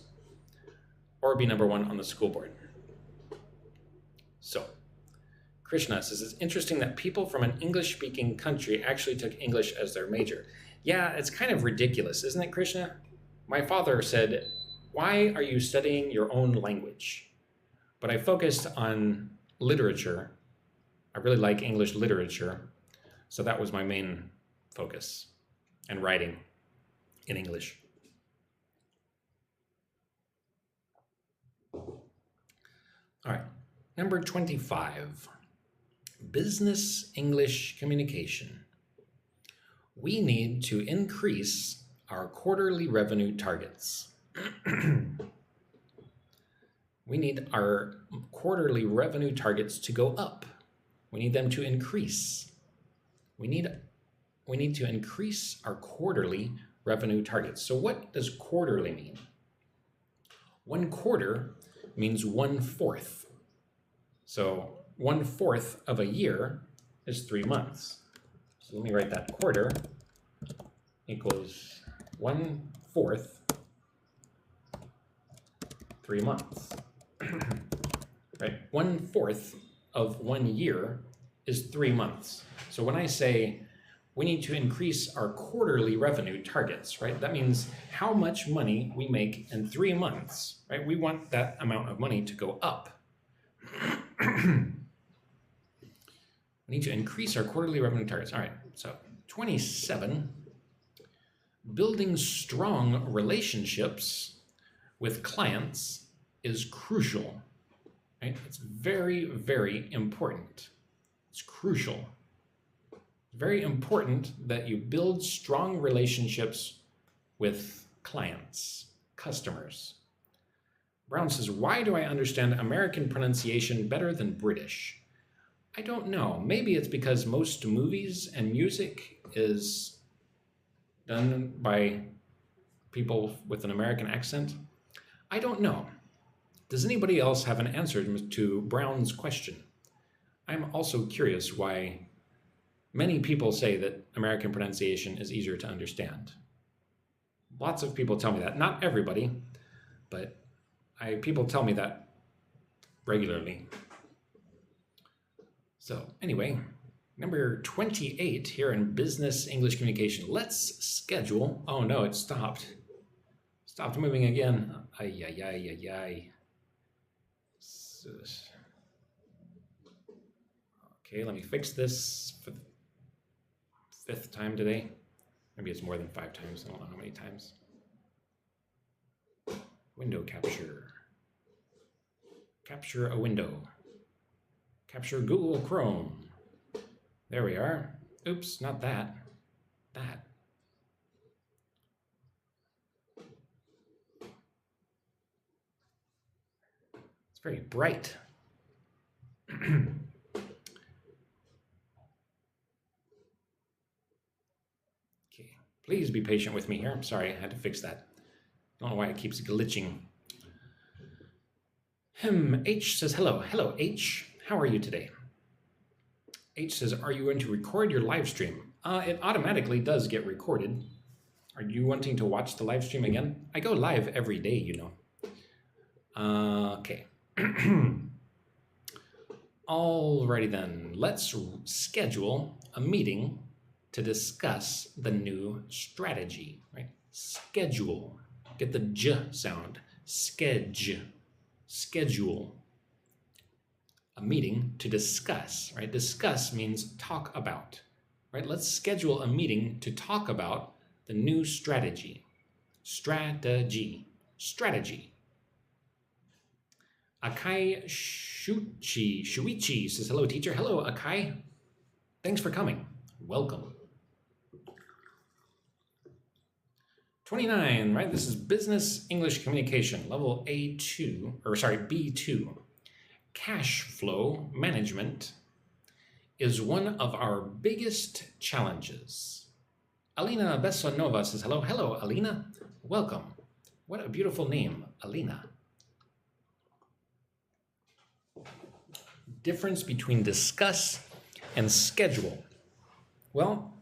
or be #1 on the school board. So Krishna says, it's interesting that people from an English-speaking country actually took English as their major. Yeah, it's kind of ridiculous, isn't it, Krishna? My father said, why are you studying your own language? But I focused on literature. I really like English literature. So that was my main focus, and writing in English. All right, number 25, business English communication. We need to increase our quarterly revenue targets. We need our quarterly revenue targets to go up. We need them to increase. We need to increase our quarterly revenue targets. So what does quarterly mean? 1 quarter means 1/4. So 1/4 of a year is 3 months. So let me write that. Quarter equals 1/4 3 months. Right? 1/4 of 1 year is 3 months. So when I say we need to increase our quarterly revenue targets, right? That means how much money we make in 3 months, right? We want that amount of money to go up. We need to increase our quarterly revenue targets. All right, so 27, building strong relationships with clients is crucial, right? It's very, very important. It's crucial. It's very important that you build strong relationships with clients, customers. Brown says, why do I understand American pronunciation better than British? I don't know. Maybe it's because most movies and music is done by people with an American accent. I don't know. Does anybody else have an answer to Brown's question? I'm also curious why many people say that American pronunciation is easier to understand. Lots of people tell me that. Not everybody, but people tell me that regularly. So anyway, number 28 here in business English communication. Let's schedule. Oh no, it stopped. Stopped moving again. Ay, ay, ay, ay, ay. Okay, let me fix this for the 5th time today. Maybe it's more than 5 times. I don't know how many times. Window capture. Capture a window. Capture Google Chrome. There we are. Oops, not that. That. It's very bright. Okay, please be patient with me here. I'm sorry, I had to fix that. I don't know why it keeps glitching. H says hello. Hello, H. How are you today? H says, are you going to record your live stream? It automatically does get recorded. Are you wanting to watch the live stream again? I go live every day, you know. Okay. Alrighty then, let's schedule a meeting to discuss the new strategy, right? Schedule. Get the j sound. Schedule. A meeting to discuss, right? Discuss means talk about, right? Let's schedule a meeting to talk about the new strategy. Strategy. Akai Shuichi says, hello, teacher. Hello, Akai. Thanks for coming. Welcome. 29, right? This is Business English Communication, level A2, or sorry, B2. Cash flow management is one of our biggest challenges. Alina Bessonova says, hello. Hello, Alina. Welcome. What a beautiful name, Alina. Difference between discuss and schedule. Well,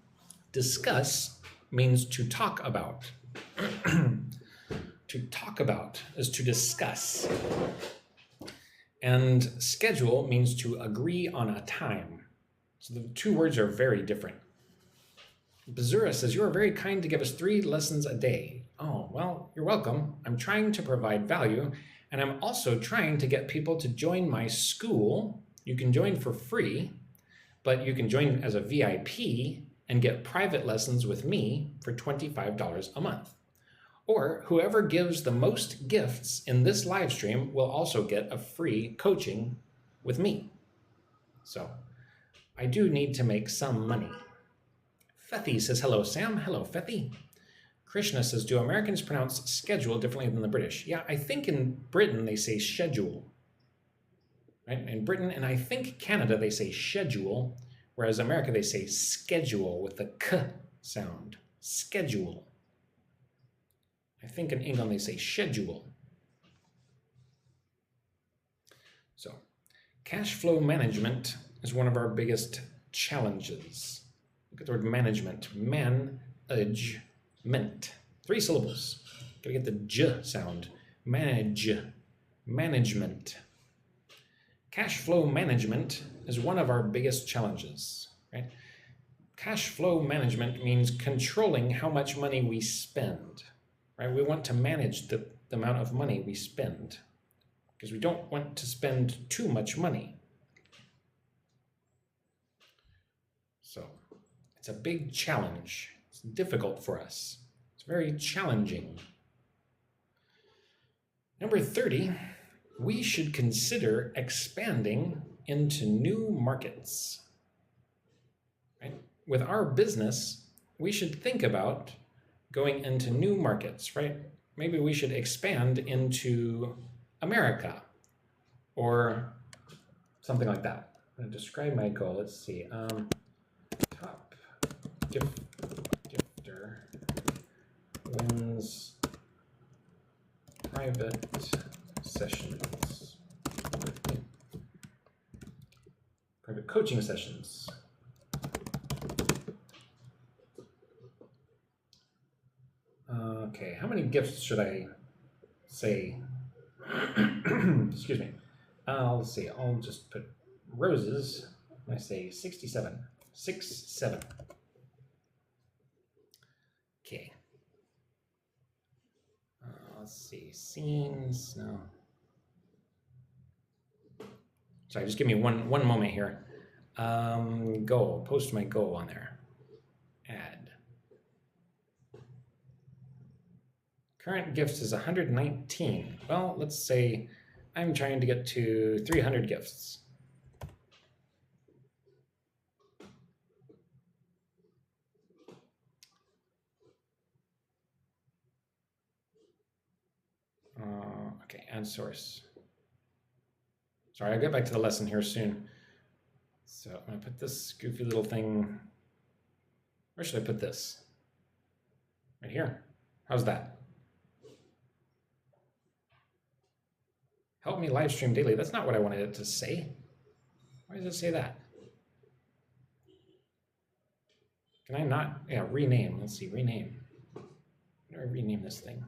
discuss means to talk about. To talk about is to discuss. And schedule means to agree on a time. So the two words are very different. Bazura says, you are very kind to give us 3 lessons a day. Oh, well, you're welcome. I'm trying to provide value, and I'm also trying to get people to join my school. You can join for free, but you can join as a VIP and get private lessons with me for $25 a month. Or whoever gives the most gifts in this live stream will also get a free coaching with me. So I do need to make some money. Fethi says, hello, Sam. Hello, Fethi. Krishna says, do Americans pronounce schedule differently than the British? Yeah, I think in Britain they say schedule. Right? In Britain, and I think Canada, they say schedule, whereas America, they say schedule with the k sound. Schedule. I think in England, they say schedule. So, cash flow management is one of our biggest challenges. Look at the word management. Management. 3 syllables. Gotta get the j sound. Management. Cash flow management is one of our biggest challenges, right? Cash flow management means controlling how much money we spend, right? We want to manage the amount of money we spend because we don't want to spend too much money. So it's a big challenge. It's difficult for us. It's very challenging. Number 30, we should consider expanding into new markets. Right? With our business, we should think about going into new markets, right? Maybe we should expand into America or something like that. I'm going to describe my goal. Let's see. Top gifter wins private sessions. Private coaching sessions. Okay, how many gifts should I say? Excuse me. Let's see, I'll just put roses. I say 67. 7. Okay. Let's see, scenes, no. Sorry, just give me one moment here. Goal, post my goal on there. Add. Current gifts is 119. Well, let's say I'm trying to get to 300 gifts. Okay, add source. Sorry, I'll get back to the lesson here soon. So I'm gonna put this goofy little thing, where should I put this? Right here. How's that? Help me live stream daily. That's not what I wanted it to say. Why does it say that? Can I not? Yeah, rename. Let's see, rename. How do I rename this thing?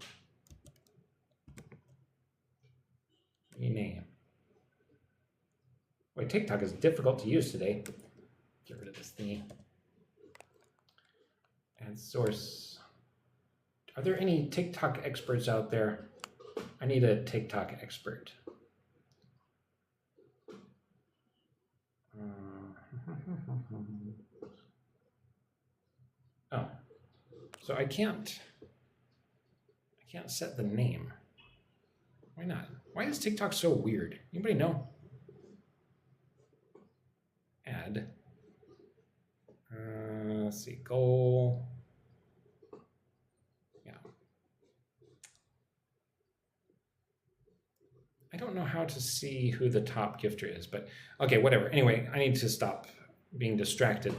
Rename. Wait, TikTok is difficult to use today. Get rid of this thingy. Add source. Are there any TikTok experts out there? I need a TikTok expert. Oh, so I can't set the name. Why not? Why is TikTok so weird? Anybody know? Add. Let's see, goal. Yeah. I don't know how to see who the top gifter is, but okay, whatever. Anyway, I need to stop being distracted.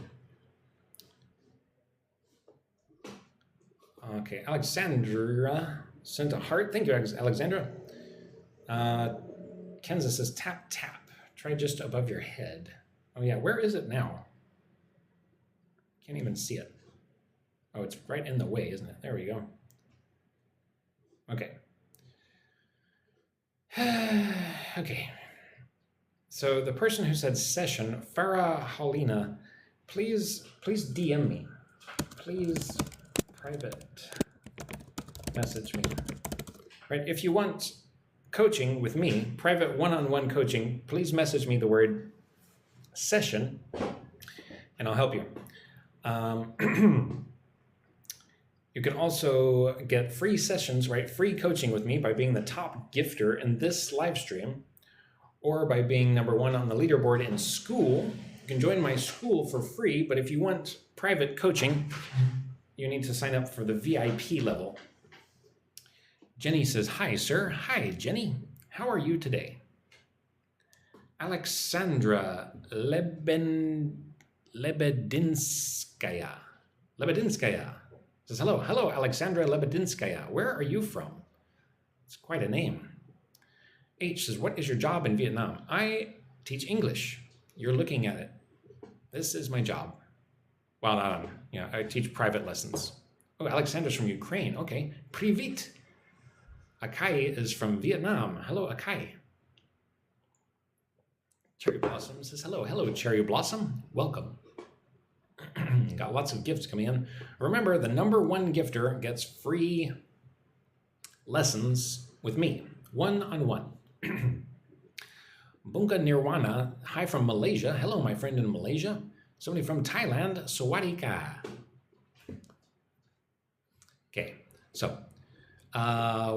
Okay, Alexandra sent a heart. Thank you, Alexandra. Kenza says, tap, tap. Try just above your head. Oh yeah, where is it now? Can't even see it. Oh, it's right in the way, isn't it? There we go. Okay. Okay. So the person who said session, Farah Halina, please DM me. Please private message me. Right? If you want coaching with me, private one-on-one coaching, please message me the word session and I'll help you. You can also get free sessions, right? Free coaching with me by being the top gifter in this live stream or by being #1 on the leaderboard in school. You can join my school for free, but if you want private coaching, you need to sign up for the VIP level. Jenny says, hi, sir. Hi, Jenny. How are you today? Alexandra Lebedinskaya says, hello, Alexandra Lebedinskaya. Where are you from? It's quite a name. H says, what is your job in Vietnam? I teach English. You're looking at it. This is my job. Well, I teach private lessons. Oh, Alexandra's from Ukraine. Okay. Привет. Akai is from Vietnam. Hello, Akai. Cherry Blossom says, hello, Cherry Blossom. Welcome. Got lots of gifts coming in. Remember, the #1 gifter gets free lessons with me, one-on-one. Bunga Nirwana, hi from Malaysia. Hello, my friend in Malaysia. Somebody from Thailand, Sawadee ka. Okay, so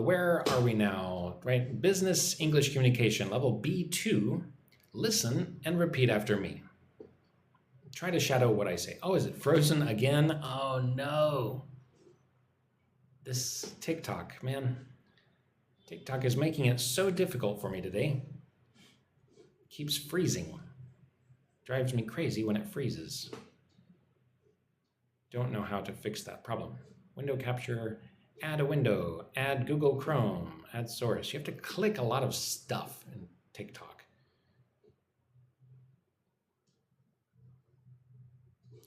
where are we now? Right, business English communication, level B2. Listen and repeat after me. Try to shadow what I say. Oh, is it frozen again? Oh no. This TikTok, man. TikTok is making it so difficult for me today. Keeps freezing. Drives me crazy when it freezes. Don't know how to fix that problem. Window capture, add a window, add Google Chrome, add source. You have to click a lot of stuff in TikTok.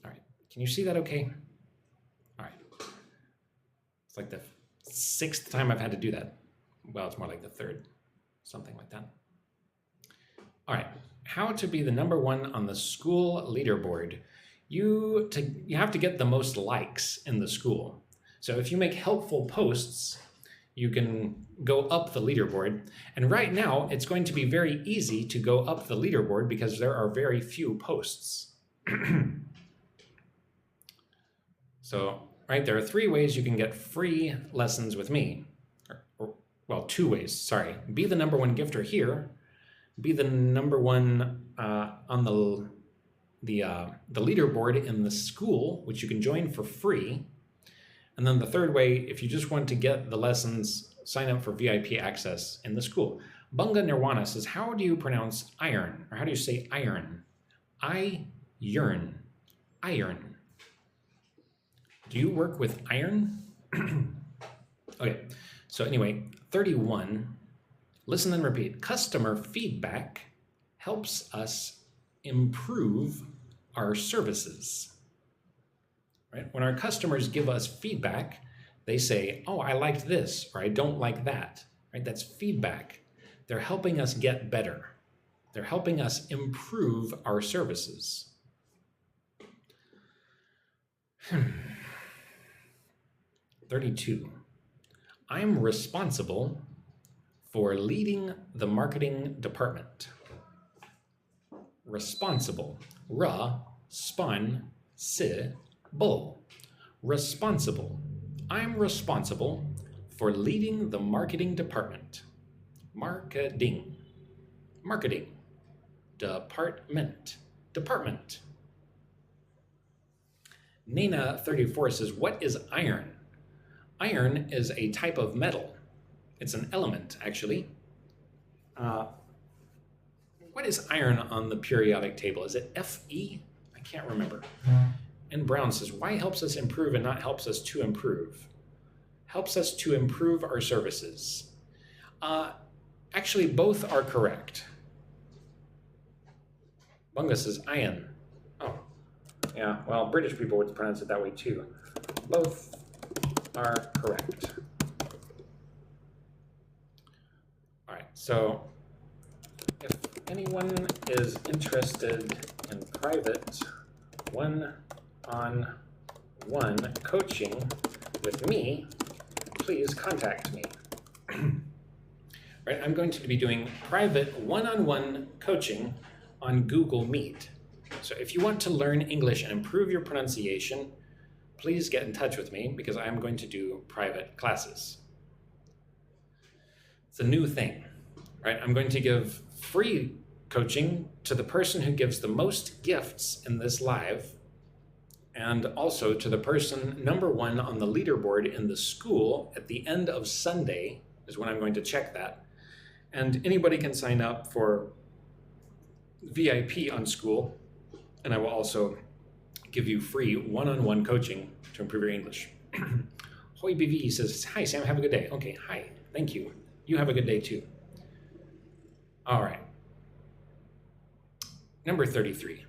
All right, can you see that okay? All right. It's like the 6th time I've had to do that. Well, it's more like the 3rd, something like that. All right, how to be the #1 on the school leaderboard. You have to get the most likes in the school. So if you make helpful posts, you can go up the leaderboard. And right now, it's going to be very easy to go up the leaderboard because there are very few posts. So, right, there are 3 ways you can get free lessons with me. Well, 2 ways, sorry. Be the #1 gifter here. Be the #1 on the leaderboard in the school, which you can join for free. And then the 3rd way, if you just want to get the lessons sign up for VIP access in the school. Bunga Nirwana says, how do you pronounce iron? Or how do you say iron? I-yearn. Iron. Do you work with iron? Okay, so anyway, 31, listen and repeat. Customer feedback helps us improve our services. Right? When our customers give us feedback, they say, oh, I liked this, or I don't like that. Right? That's feedback. They're helping us get better. They're helping us improve our services. 32. I'm responsible for leading the marketing department. Responsible. Ra, spun, si, bull. Responsible. I'm responsible for leading the marketing department. Marketing. Marketing. Department. Department. Nina 34 says, what is iron? Iron is a type of metal. It's an element, actually. What is iron on the periodic table? Is it Fe? I can't remember. And Brown says, why helps us improve and not helps us to improve? Helps us to improve our services. Actually, both are correct. Bunga says, iron. Oh, yeah, well, British people would pronounce it that way too. Both are correct. All right, so if anyone is interested in private one-on-one coaching with me, please contact me. Right, I'm going to be doing private one-on-one coaching on Google Meet. So if you want to learn English and improve your pronunciation, please get in touch with me because I'm going to do private classes. It's a new thing, right? I'm going to give free coaching to the person who gives the most gifts in this live, and also to the person #1 on the leaderboard in the school at the end of Sunday is when I'm going to check that. And anybody can sign up for VIP on school, and I will also give you free one-on-one coaching to improve your English. Hoi BV says, hi Sam, have a good day. Okay, hi, thank you. You have a good day too. All right. Number 33.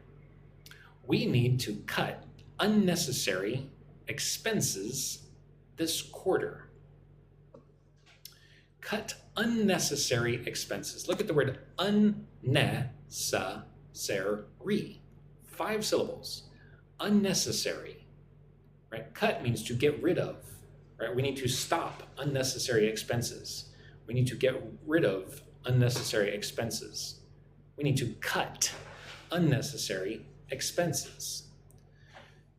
We need to cut unnecessary expenses this quarter. Cut unnecessary expenses. Look at the word unnecessary. 5 syllables. Unnecessary. Right? Cut means to get rid of. Right? We need to stop unnecessary expenses. We need to get rid of unnecessary expenses. We need to cut unnecessary expenses.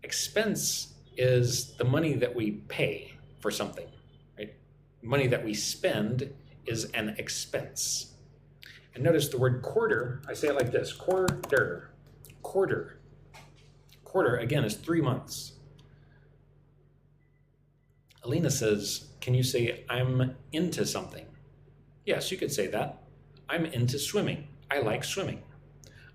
Expense is the money that we pay for something, right? Money that we spend is an expense. And notice the word quarter, I say it like this, quarter, quarter. Quarter, again, is 3 months. Alina says, can you say, I'm into something? Yes, you could say that. I'm into swimming. I like swimming.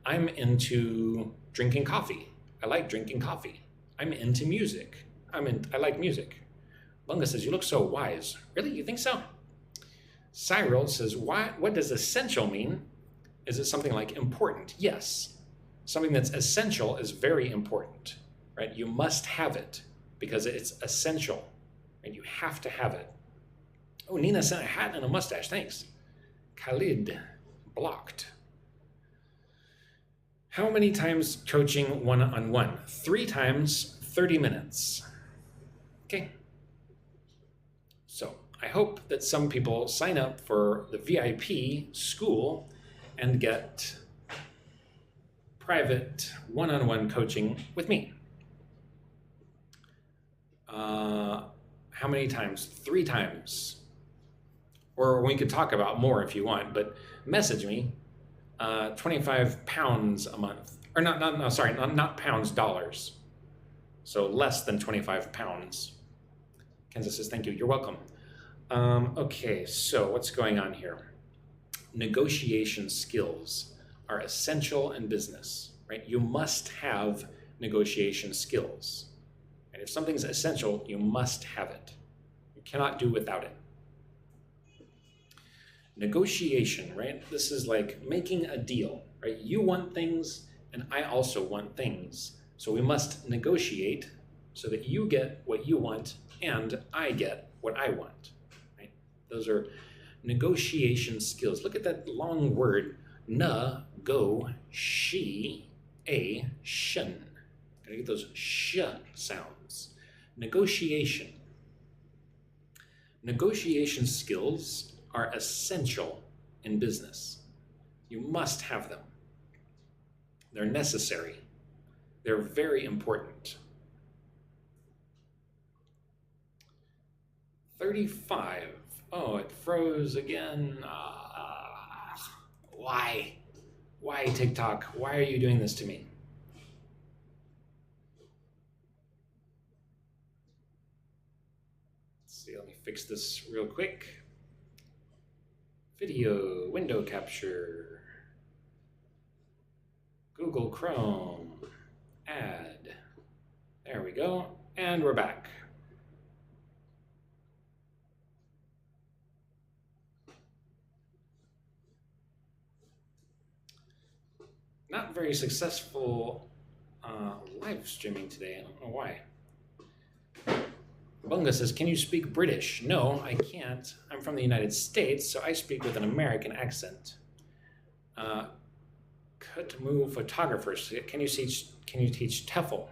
I'm into drinking coffee. I like drinking coffee. I'm into music. I like music. Bunga says, you look so wise. Really, you think so? Cyril says, what does essential mean? Is it something like important? Yes. Something that's essential is very important, right? You must have it because it's essential, and you have to have it. Oh, Nina sent a hat and a mustache. Thanks. Khalid, blocked. How many times coaching one-on-one? 3 times, 30 minutes. Okay. So I hope that some people sign up for the VIP school and get private one-on-one coaching with me. How many times? 3 times. Or we could talk about more if you want, but message me. 25 pounds a month, or not pounds, dollars. So less than 25 pounds. Kansas says, thank you, you're welcome. Okay, so what's going on here? Negotiation skills are essential in business, right? You must have negotiation skills. And if something's essential, you must have it. You cannot do without it. Negotiation, right? This is like making a deal, right? You want things and I also want things. So we must negotiate so that you get what you want and I get what I want, right? Those are negotiation skills. Look at that long word, she-a-tion. Gotta get those sh sounds. Negotiation. Negotiation skills are essential in business. You must have them. They're necessary. They're very important. 35. Oh, it froze again. Why? Why, TikTok? Why are you doing this to me? Let's see, let me fix this real quick. Video, window capture, Google Chrome, add. There we go, and we're back. Not very successful live streaming today. I don't know why. Bunga says, can you speak British? No, I can't. I'm from the United States, so I speak with an American accent. Kutmu photographers, can you teach TEFL?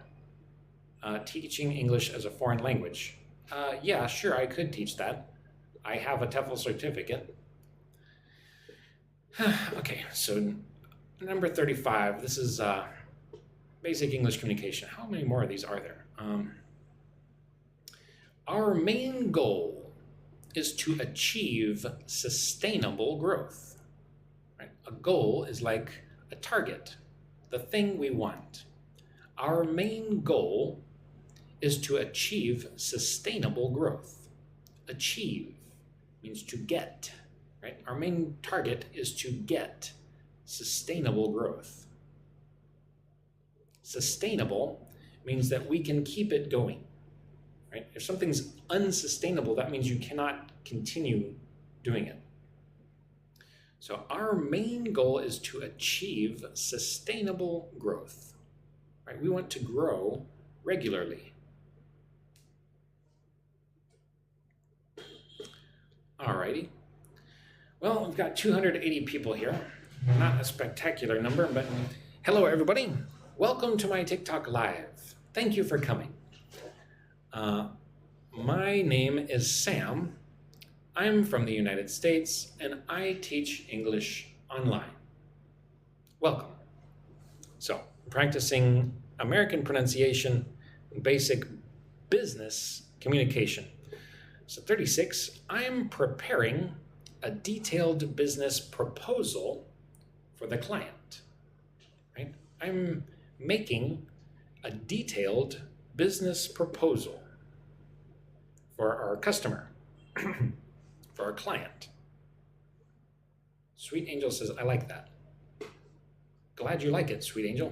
Teaching English as a foreign language. Yeah, sure, I could teach that. I have a TEFL certificate. Okay, so number 35, this is basic English communication. How many more of these are there? Our main goal is to achieve sustainable growth. Right? A goal is like a target, the thing we want. Our main goal is to achieve sustainable growth. Achieve means to get, right? Our main target is to get sustainable growth. Sustainable means that we can keep it going. Right? If something's unsustainable, that means you cannot continue doing it. So our main goal is to achieve sustainable growth. Right? We want to grow regularly. Alrighty. Well, we've got 280 people here. Not a spectacular number, but hello everybody. Welcome to my TikTok Live. Thank you for coming. My name is Sam. I'm from the United States and I teach English online. Welcome. So, practicing American pronunciation, basic business communication. So 36, I'm preparing a detailed business proposal for the client. Right? I'm making a detailed business proposal for our customer, for our client. Sweet Angel says, I like that. Glad you like it, Sweet Angel.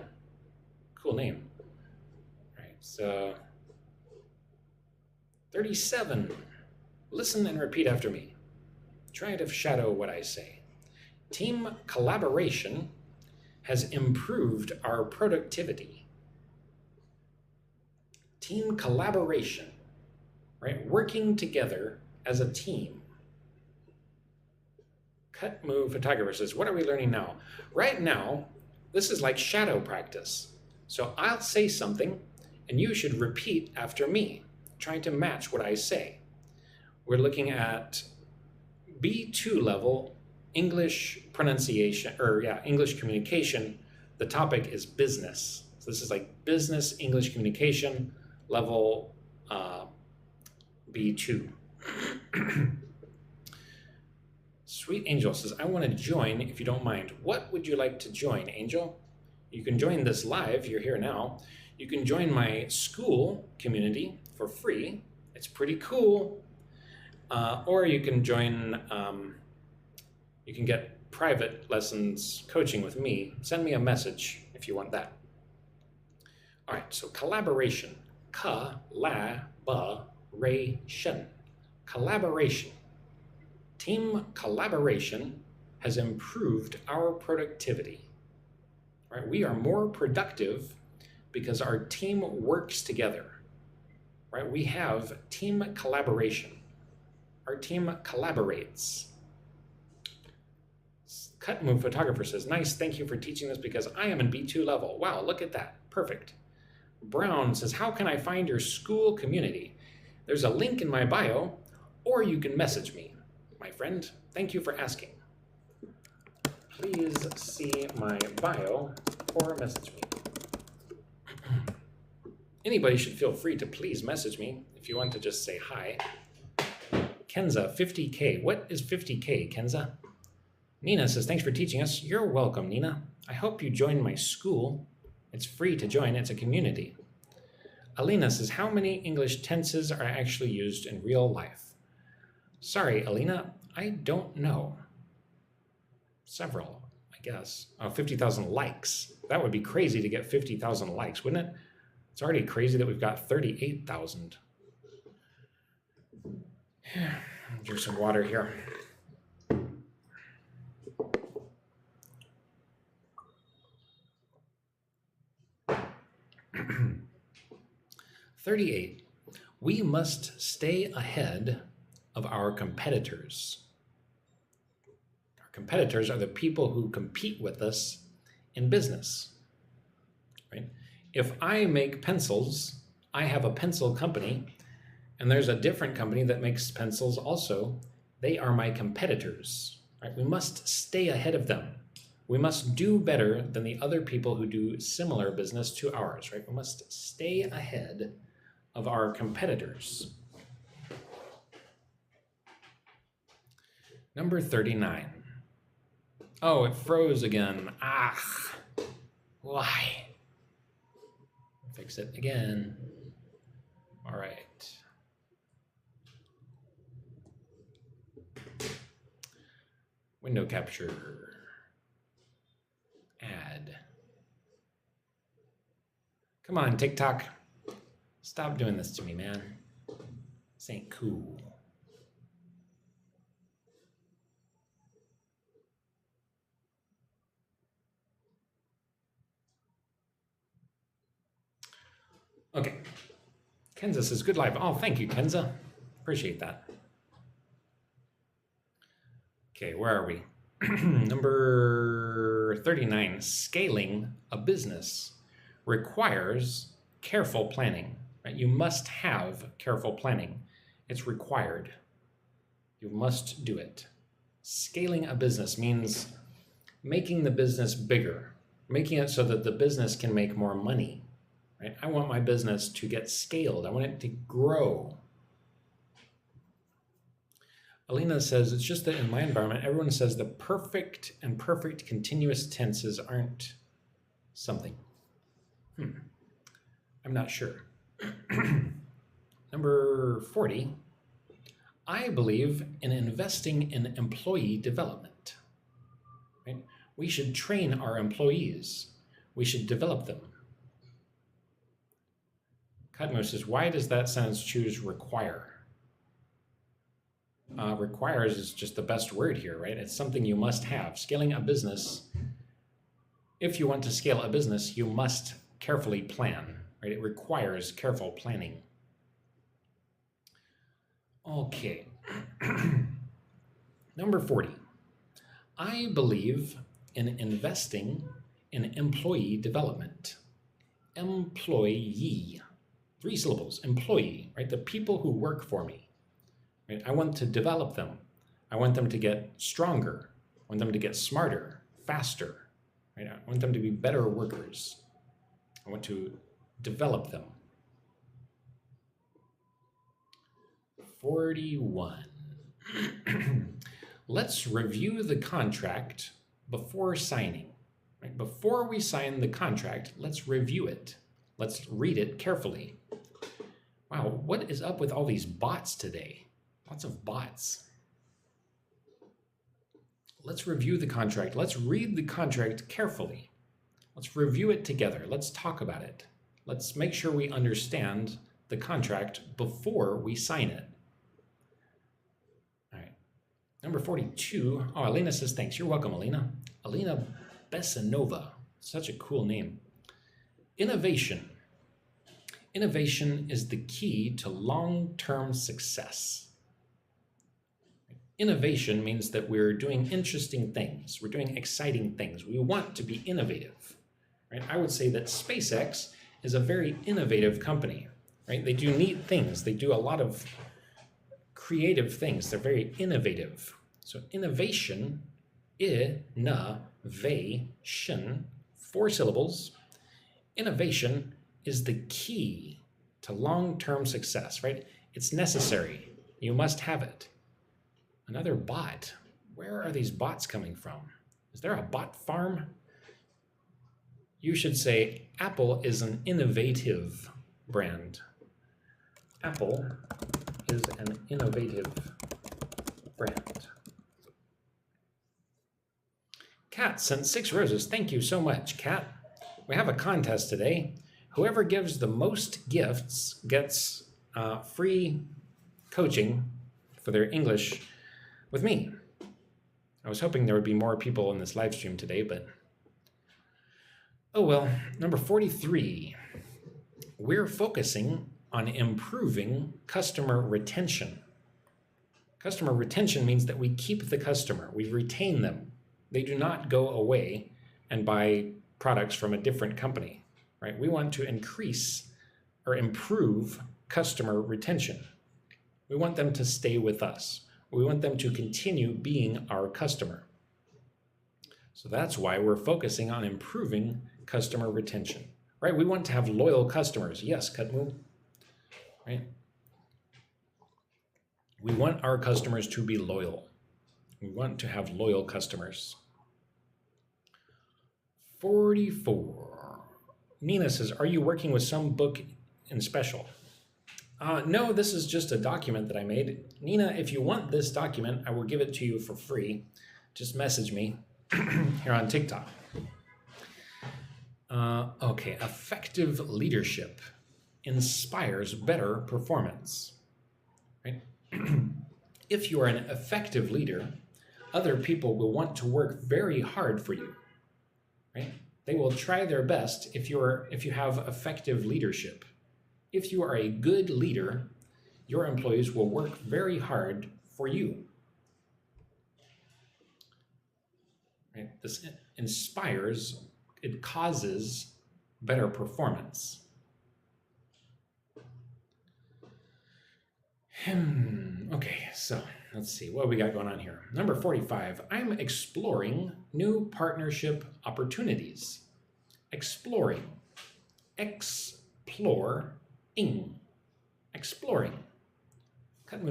Cool name. All right, so 37, listen and repeat after me. Try to shadow what I say. Team collaboration has improved our productivity. Team collaboration, right? Working together as a team. Kutmu photographer says, what are we learning now? Right now, this is like shadow practice. So I'll say something and you should repeat after me, trying to match what I say. We're looking at B2 level English pronunciation, English communication. The topic is business. So this is like business English communication level B2. Sweet Angel says, I want to join if you don't mind. What would you like to join, Angel? You can join this live. You're here now. You can join my school community for free. It's pretty cool. Or you can join, you can get private lessons coaching with me. Send me a message if you want that. All right, so collaboration. Collaboration. Collaboration. Team collaboration has improved our productivity. Right? We are more productive because our team works together. Right? We have team collaboration. Our team collaborates. Cut Move Photographer says, nice, thank you for teaching this because I am in B2 level. Wow, look at that. Perfect. Brown says, how can I find your school community? There's a link in my bio, or you can message me. My friend, thank you for asking. Please see my bio or message me. Anybody should feel free to please message me if you want to just say hi. Kenza, 50K. What is 50K, Kenza? Nina says, thanks for teaching us. You're welcome, Nina. I hope you join my school. It's free to join. It's a community. Alina says, how many English tenses are actually used in real life? Sorry, Alina, I don't know. Several, I guess. Oh, 50,000 likes. That would be crazy to get 50,000 likes, wouldn't it? It's already crazy that we've got 38,000. Drink some water here. $38. We must stay ahead of our competitors. Our competitors are the people who compete with us in business, right? If I make pencils, I have a pencil company, and there's a different company that makes pencils also. They are my competitors, right? We must stay ahead of them. We must do better than the other people who do similar business to ours, right? We must stay ahead of our competitors. Number 39. Oh, it froze again. Ah, why? Fix it again. All right. Window capture. Add. Come on, TikTok. Stop doing this to me, man. This ain't cool. Okay. Kenza says, good live. Oh, thank you, Kenza. Appreciate that. Okay, where are we? Number 39. Scaling a business requires careful planning. Right? You must have careful planning. It's required. You must do it. Scaling a business means making the business bigger, making it so that the business can make more money. Right? I want my business to get scaled. I want it to grow. Alina says, it's just that in my environment, everyone says the perfect and perfect continuous tenses aren't something. I'm not sure. Number 40, I believe in investing in employee development. Right? We should train our employees. We should develop them. Cutmo says, why does that sentence choose require? Requires is just the best word here, right? It's something you must have. Scaling a business, if you want to scale a business, you must carefully plan, right? It requires careful planning. Okay. Number 40. I believe in investing in employee development. Employee. 3 syllables. Employee, right? The people who work for me. Right? I want to develop them. I want them to get stronger. I want them to get smarter, faster. Right? I want them to be better workers. I want to develop them. 41. Let's review the contract before signing. Right? Before we sign the contract, let's review it. Let's read it carefully. Wow, what is up with all these bots today? Lots of bots. Let's review the contract. Let's read the contract carefully. Let's review it together. Let's talk about it. Let's make sure we understand the contract before we sign it. All right. Number 42. Oh, Alina says thanks. You're welcome, Alina. Alina Besanova. Such a cool name. Innovation. Innovation is the key to long-term success. Innovation means that we're doing interesting things. We're doing exciting things. We want to be innovative, right? I would say that SpaceX is a very innovative company, right? They do neat things. They do a lot of creative things. They're very innovative. So innovation, innovation, 4 syllables. Innovation is the key to long-term success, right? It's necessary. You must have it. Another bot. Where are these bots coming from? Is there a bot farm? You should say Apple is an innovative brand. Apple is an innovative brand. Kat sent 6 roses. Thank you so much, Kat. We have a contest today. Whoever gives the most gifts gets free coaching for their English with me. I was hoping there would be more people in this live stream today, but oh well. Number 43. We're focusing on improving customer retention. Customer retention means that we keep the customer, we retain them. They do not go away and buy products from a different company, right? We want to increase or improve customer retention. We want them to stay with us. We want them to continue being our customer. So that's why we're focusing on improving customer retention, right? We want to have loyal customers. Yes, Katmu, right? We want our customers to be loyal. We want to have loyal customers. 44. Nina says, are you working with some book in special? No, this is just a document that I made. Nina, if you want this document, I will give it to you for free. Just message me here on TikTok. Okay, effective leadership inspires better performance. Right? If you are an effective leader, other people will want to work very hard for you. Right? They will try their best if you have effective leadership. If you are a good leader, your employees will work very hard for you. Right? This inspires, it causes better performance. Okay, so let's see what we got going on here. Number 45, I'm exploring new partnership opportunities. Exploring. Exploring. Katmu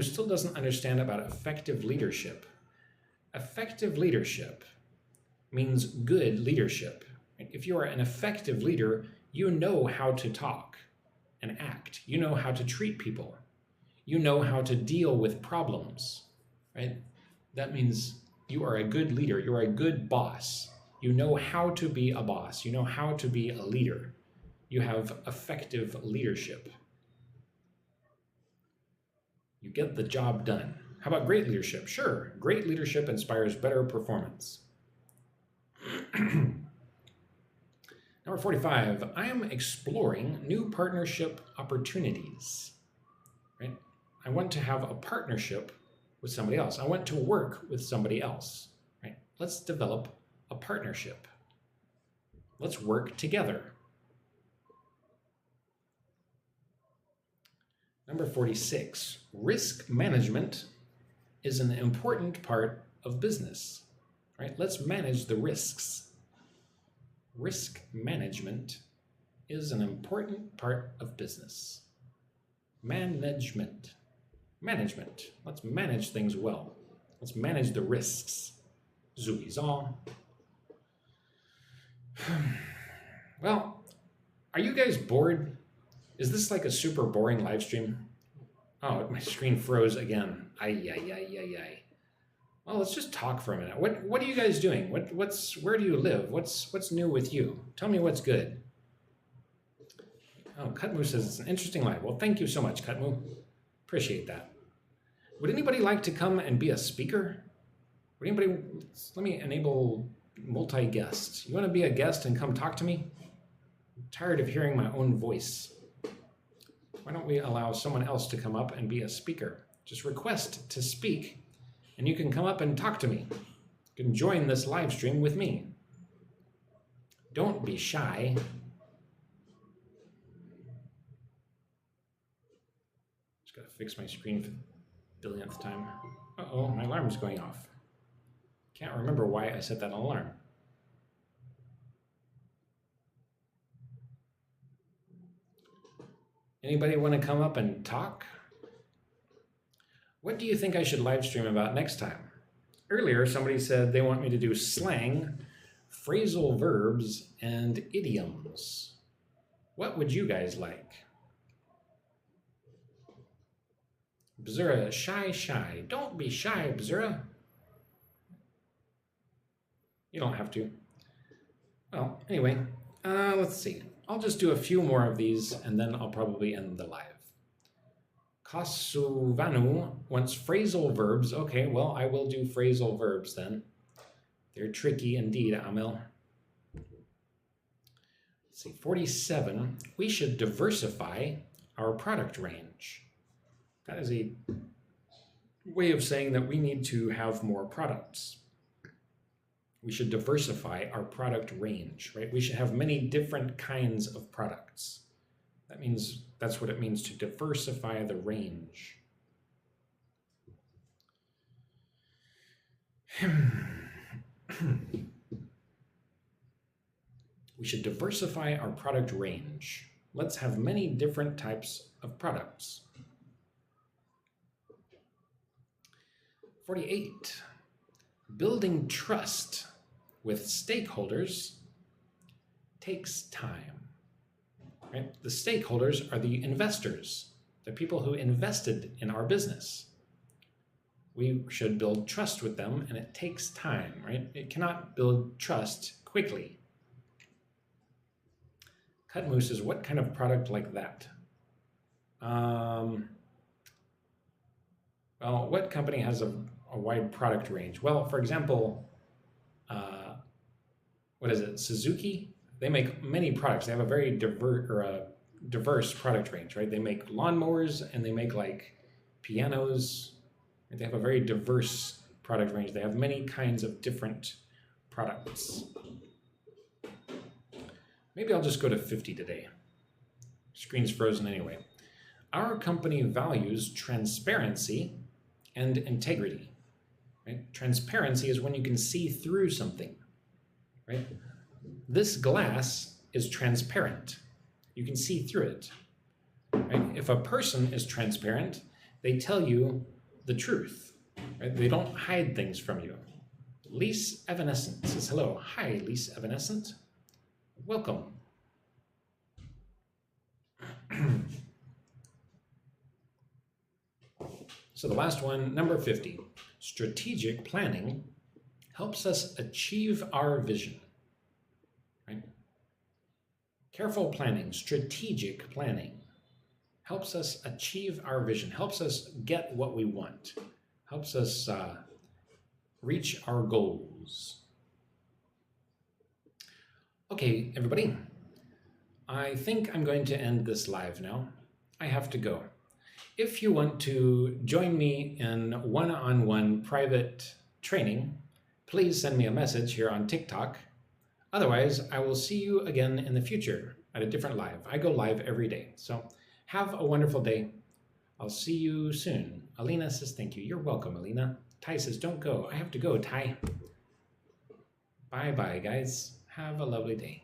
still doesn't understand about effective leadership. Effective leadership means good leadership. If you are an effective leader, you know how to talk and act. You know how to treat people. You know how to deal with problems, right? That means you are a good leader. You're a good boss. You know how to be a boss. You know how to be a leader. You have effective leadership. You get the job done. How about great leadership? Sure, great leadership inspires better performance. Number 45, I am exploring new partnership opportunities. Right? I want to have a partnership with somebody else. I want to work with somebody else. Right? Let's develop a partnership. Let's work together. Number 46, risk management is an important part of business. Right? Let's manage the risks. Risk management is an important part of business. Management. Let's manage things well. Let's manage the risks. Zuizan. Well, are you guys bored? Is this like a super boring live stream? Oh, my screen froze again. Ay, ay, ay, ay, ay. Well, let's just talk for a minute. What are you guys doing? Where do you live? What's new with you? Tell me what's good. Oh, Cutmoo says it's an interesting live. Well, thank you so much, Cutmoo. Appreciate that. Would anybody like to come and be a speaker? Would anybody, let me enable multi-guest. You want to be a guest and come talk to me? I'm tired of hearing my own voice. Why don't we allow someone else to come up and be a speaker? Just request to speak, and you can come up and talk to me. You can join this live stream with me. Don't be shy. Just gotta fix my screen for the billionth time. Uh-oh, my alarm's going off. Can't remember why I set that alarm. Anybody want to come up and talk? What do you think I should live stream about next time? Earlier, somebody said they want me to do slang, phrasal verbs, and idioms. What would you guys like? Bzura, shy. Don't be shy, Bzura. You don't have to. Well, anyway, let's see. I'll just do a few more of these, and then I'll probably end the live. Kasuvanu wants phrasal verbs. Okay, well, I will do phrasal verbs then. They're tricky indeed, Amil. Let's see, 47. We should diversify our product range. That is a way of saying that we need to have more products. We should diversify our product range, right? We should have many different kinds of products. That means, that's what it means to diversify the range. We should diversify our product range. Let's have many different types of products. 48. Building trust with stakeholders takes time. Right? The stakeholders are the investors, the people who invested in our business. We should build trust with them, and it takes time, right? It cannot build trust quickly. Cutmoo says, what kind of product like that? Well, what company has a wide product range? Well, for example, what is it, Suzuki? They make many products. They have a very diverse product range, right? They make lawnmowers and they make like pianos. They have a very diverse product range. They have many kinds of different products. Maybe I'll just go to 50 today. Screen's frozen anyway. Our company values transparency and integrity. Right? Transparency is when you can see through something. Right? This glass is transparent. You can see through it. Right? If a person is transparent, they tell you the truth. Right? They don't hide things from you. Lise Evanescent says hello. Hi, Lise Evanescent. Welcome. So the last one, number 50. Strategic planning helps us achieve our vision. Right? Careful planning, strategic planning helps us achieve our vision, helps us get what we want, helps us reach our goals. Okay, everybody, I think I'm going to end this live now. I have to go. If you want to join me in one-on-one private training, please send me a message here on TikTok. Otherwise, I will see you again in the future at a different live. I go live every day. So have a wonderful day. I'll see you soon. Alina says thank you. You're welcome, Alina. Ty says don't go. I have to go, Ty. Bye-bye, guys. Have a lovely day.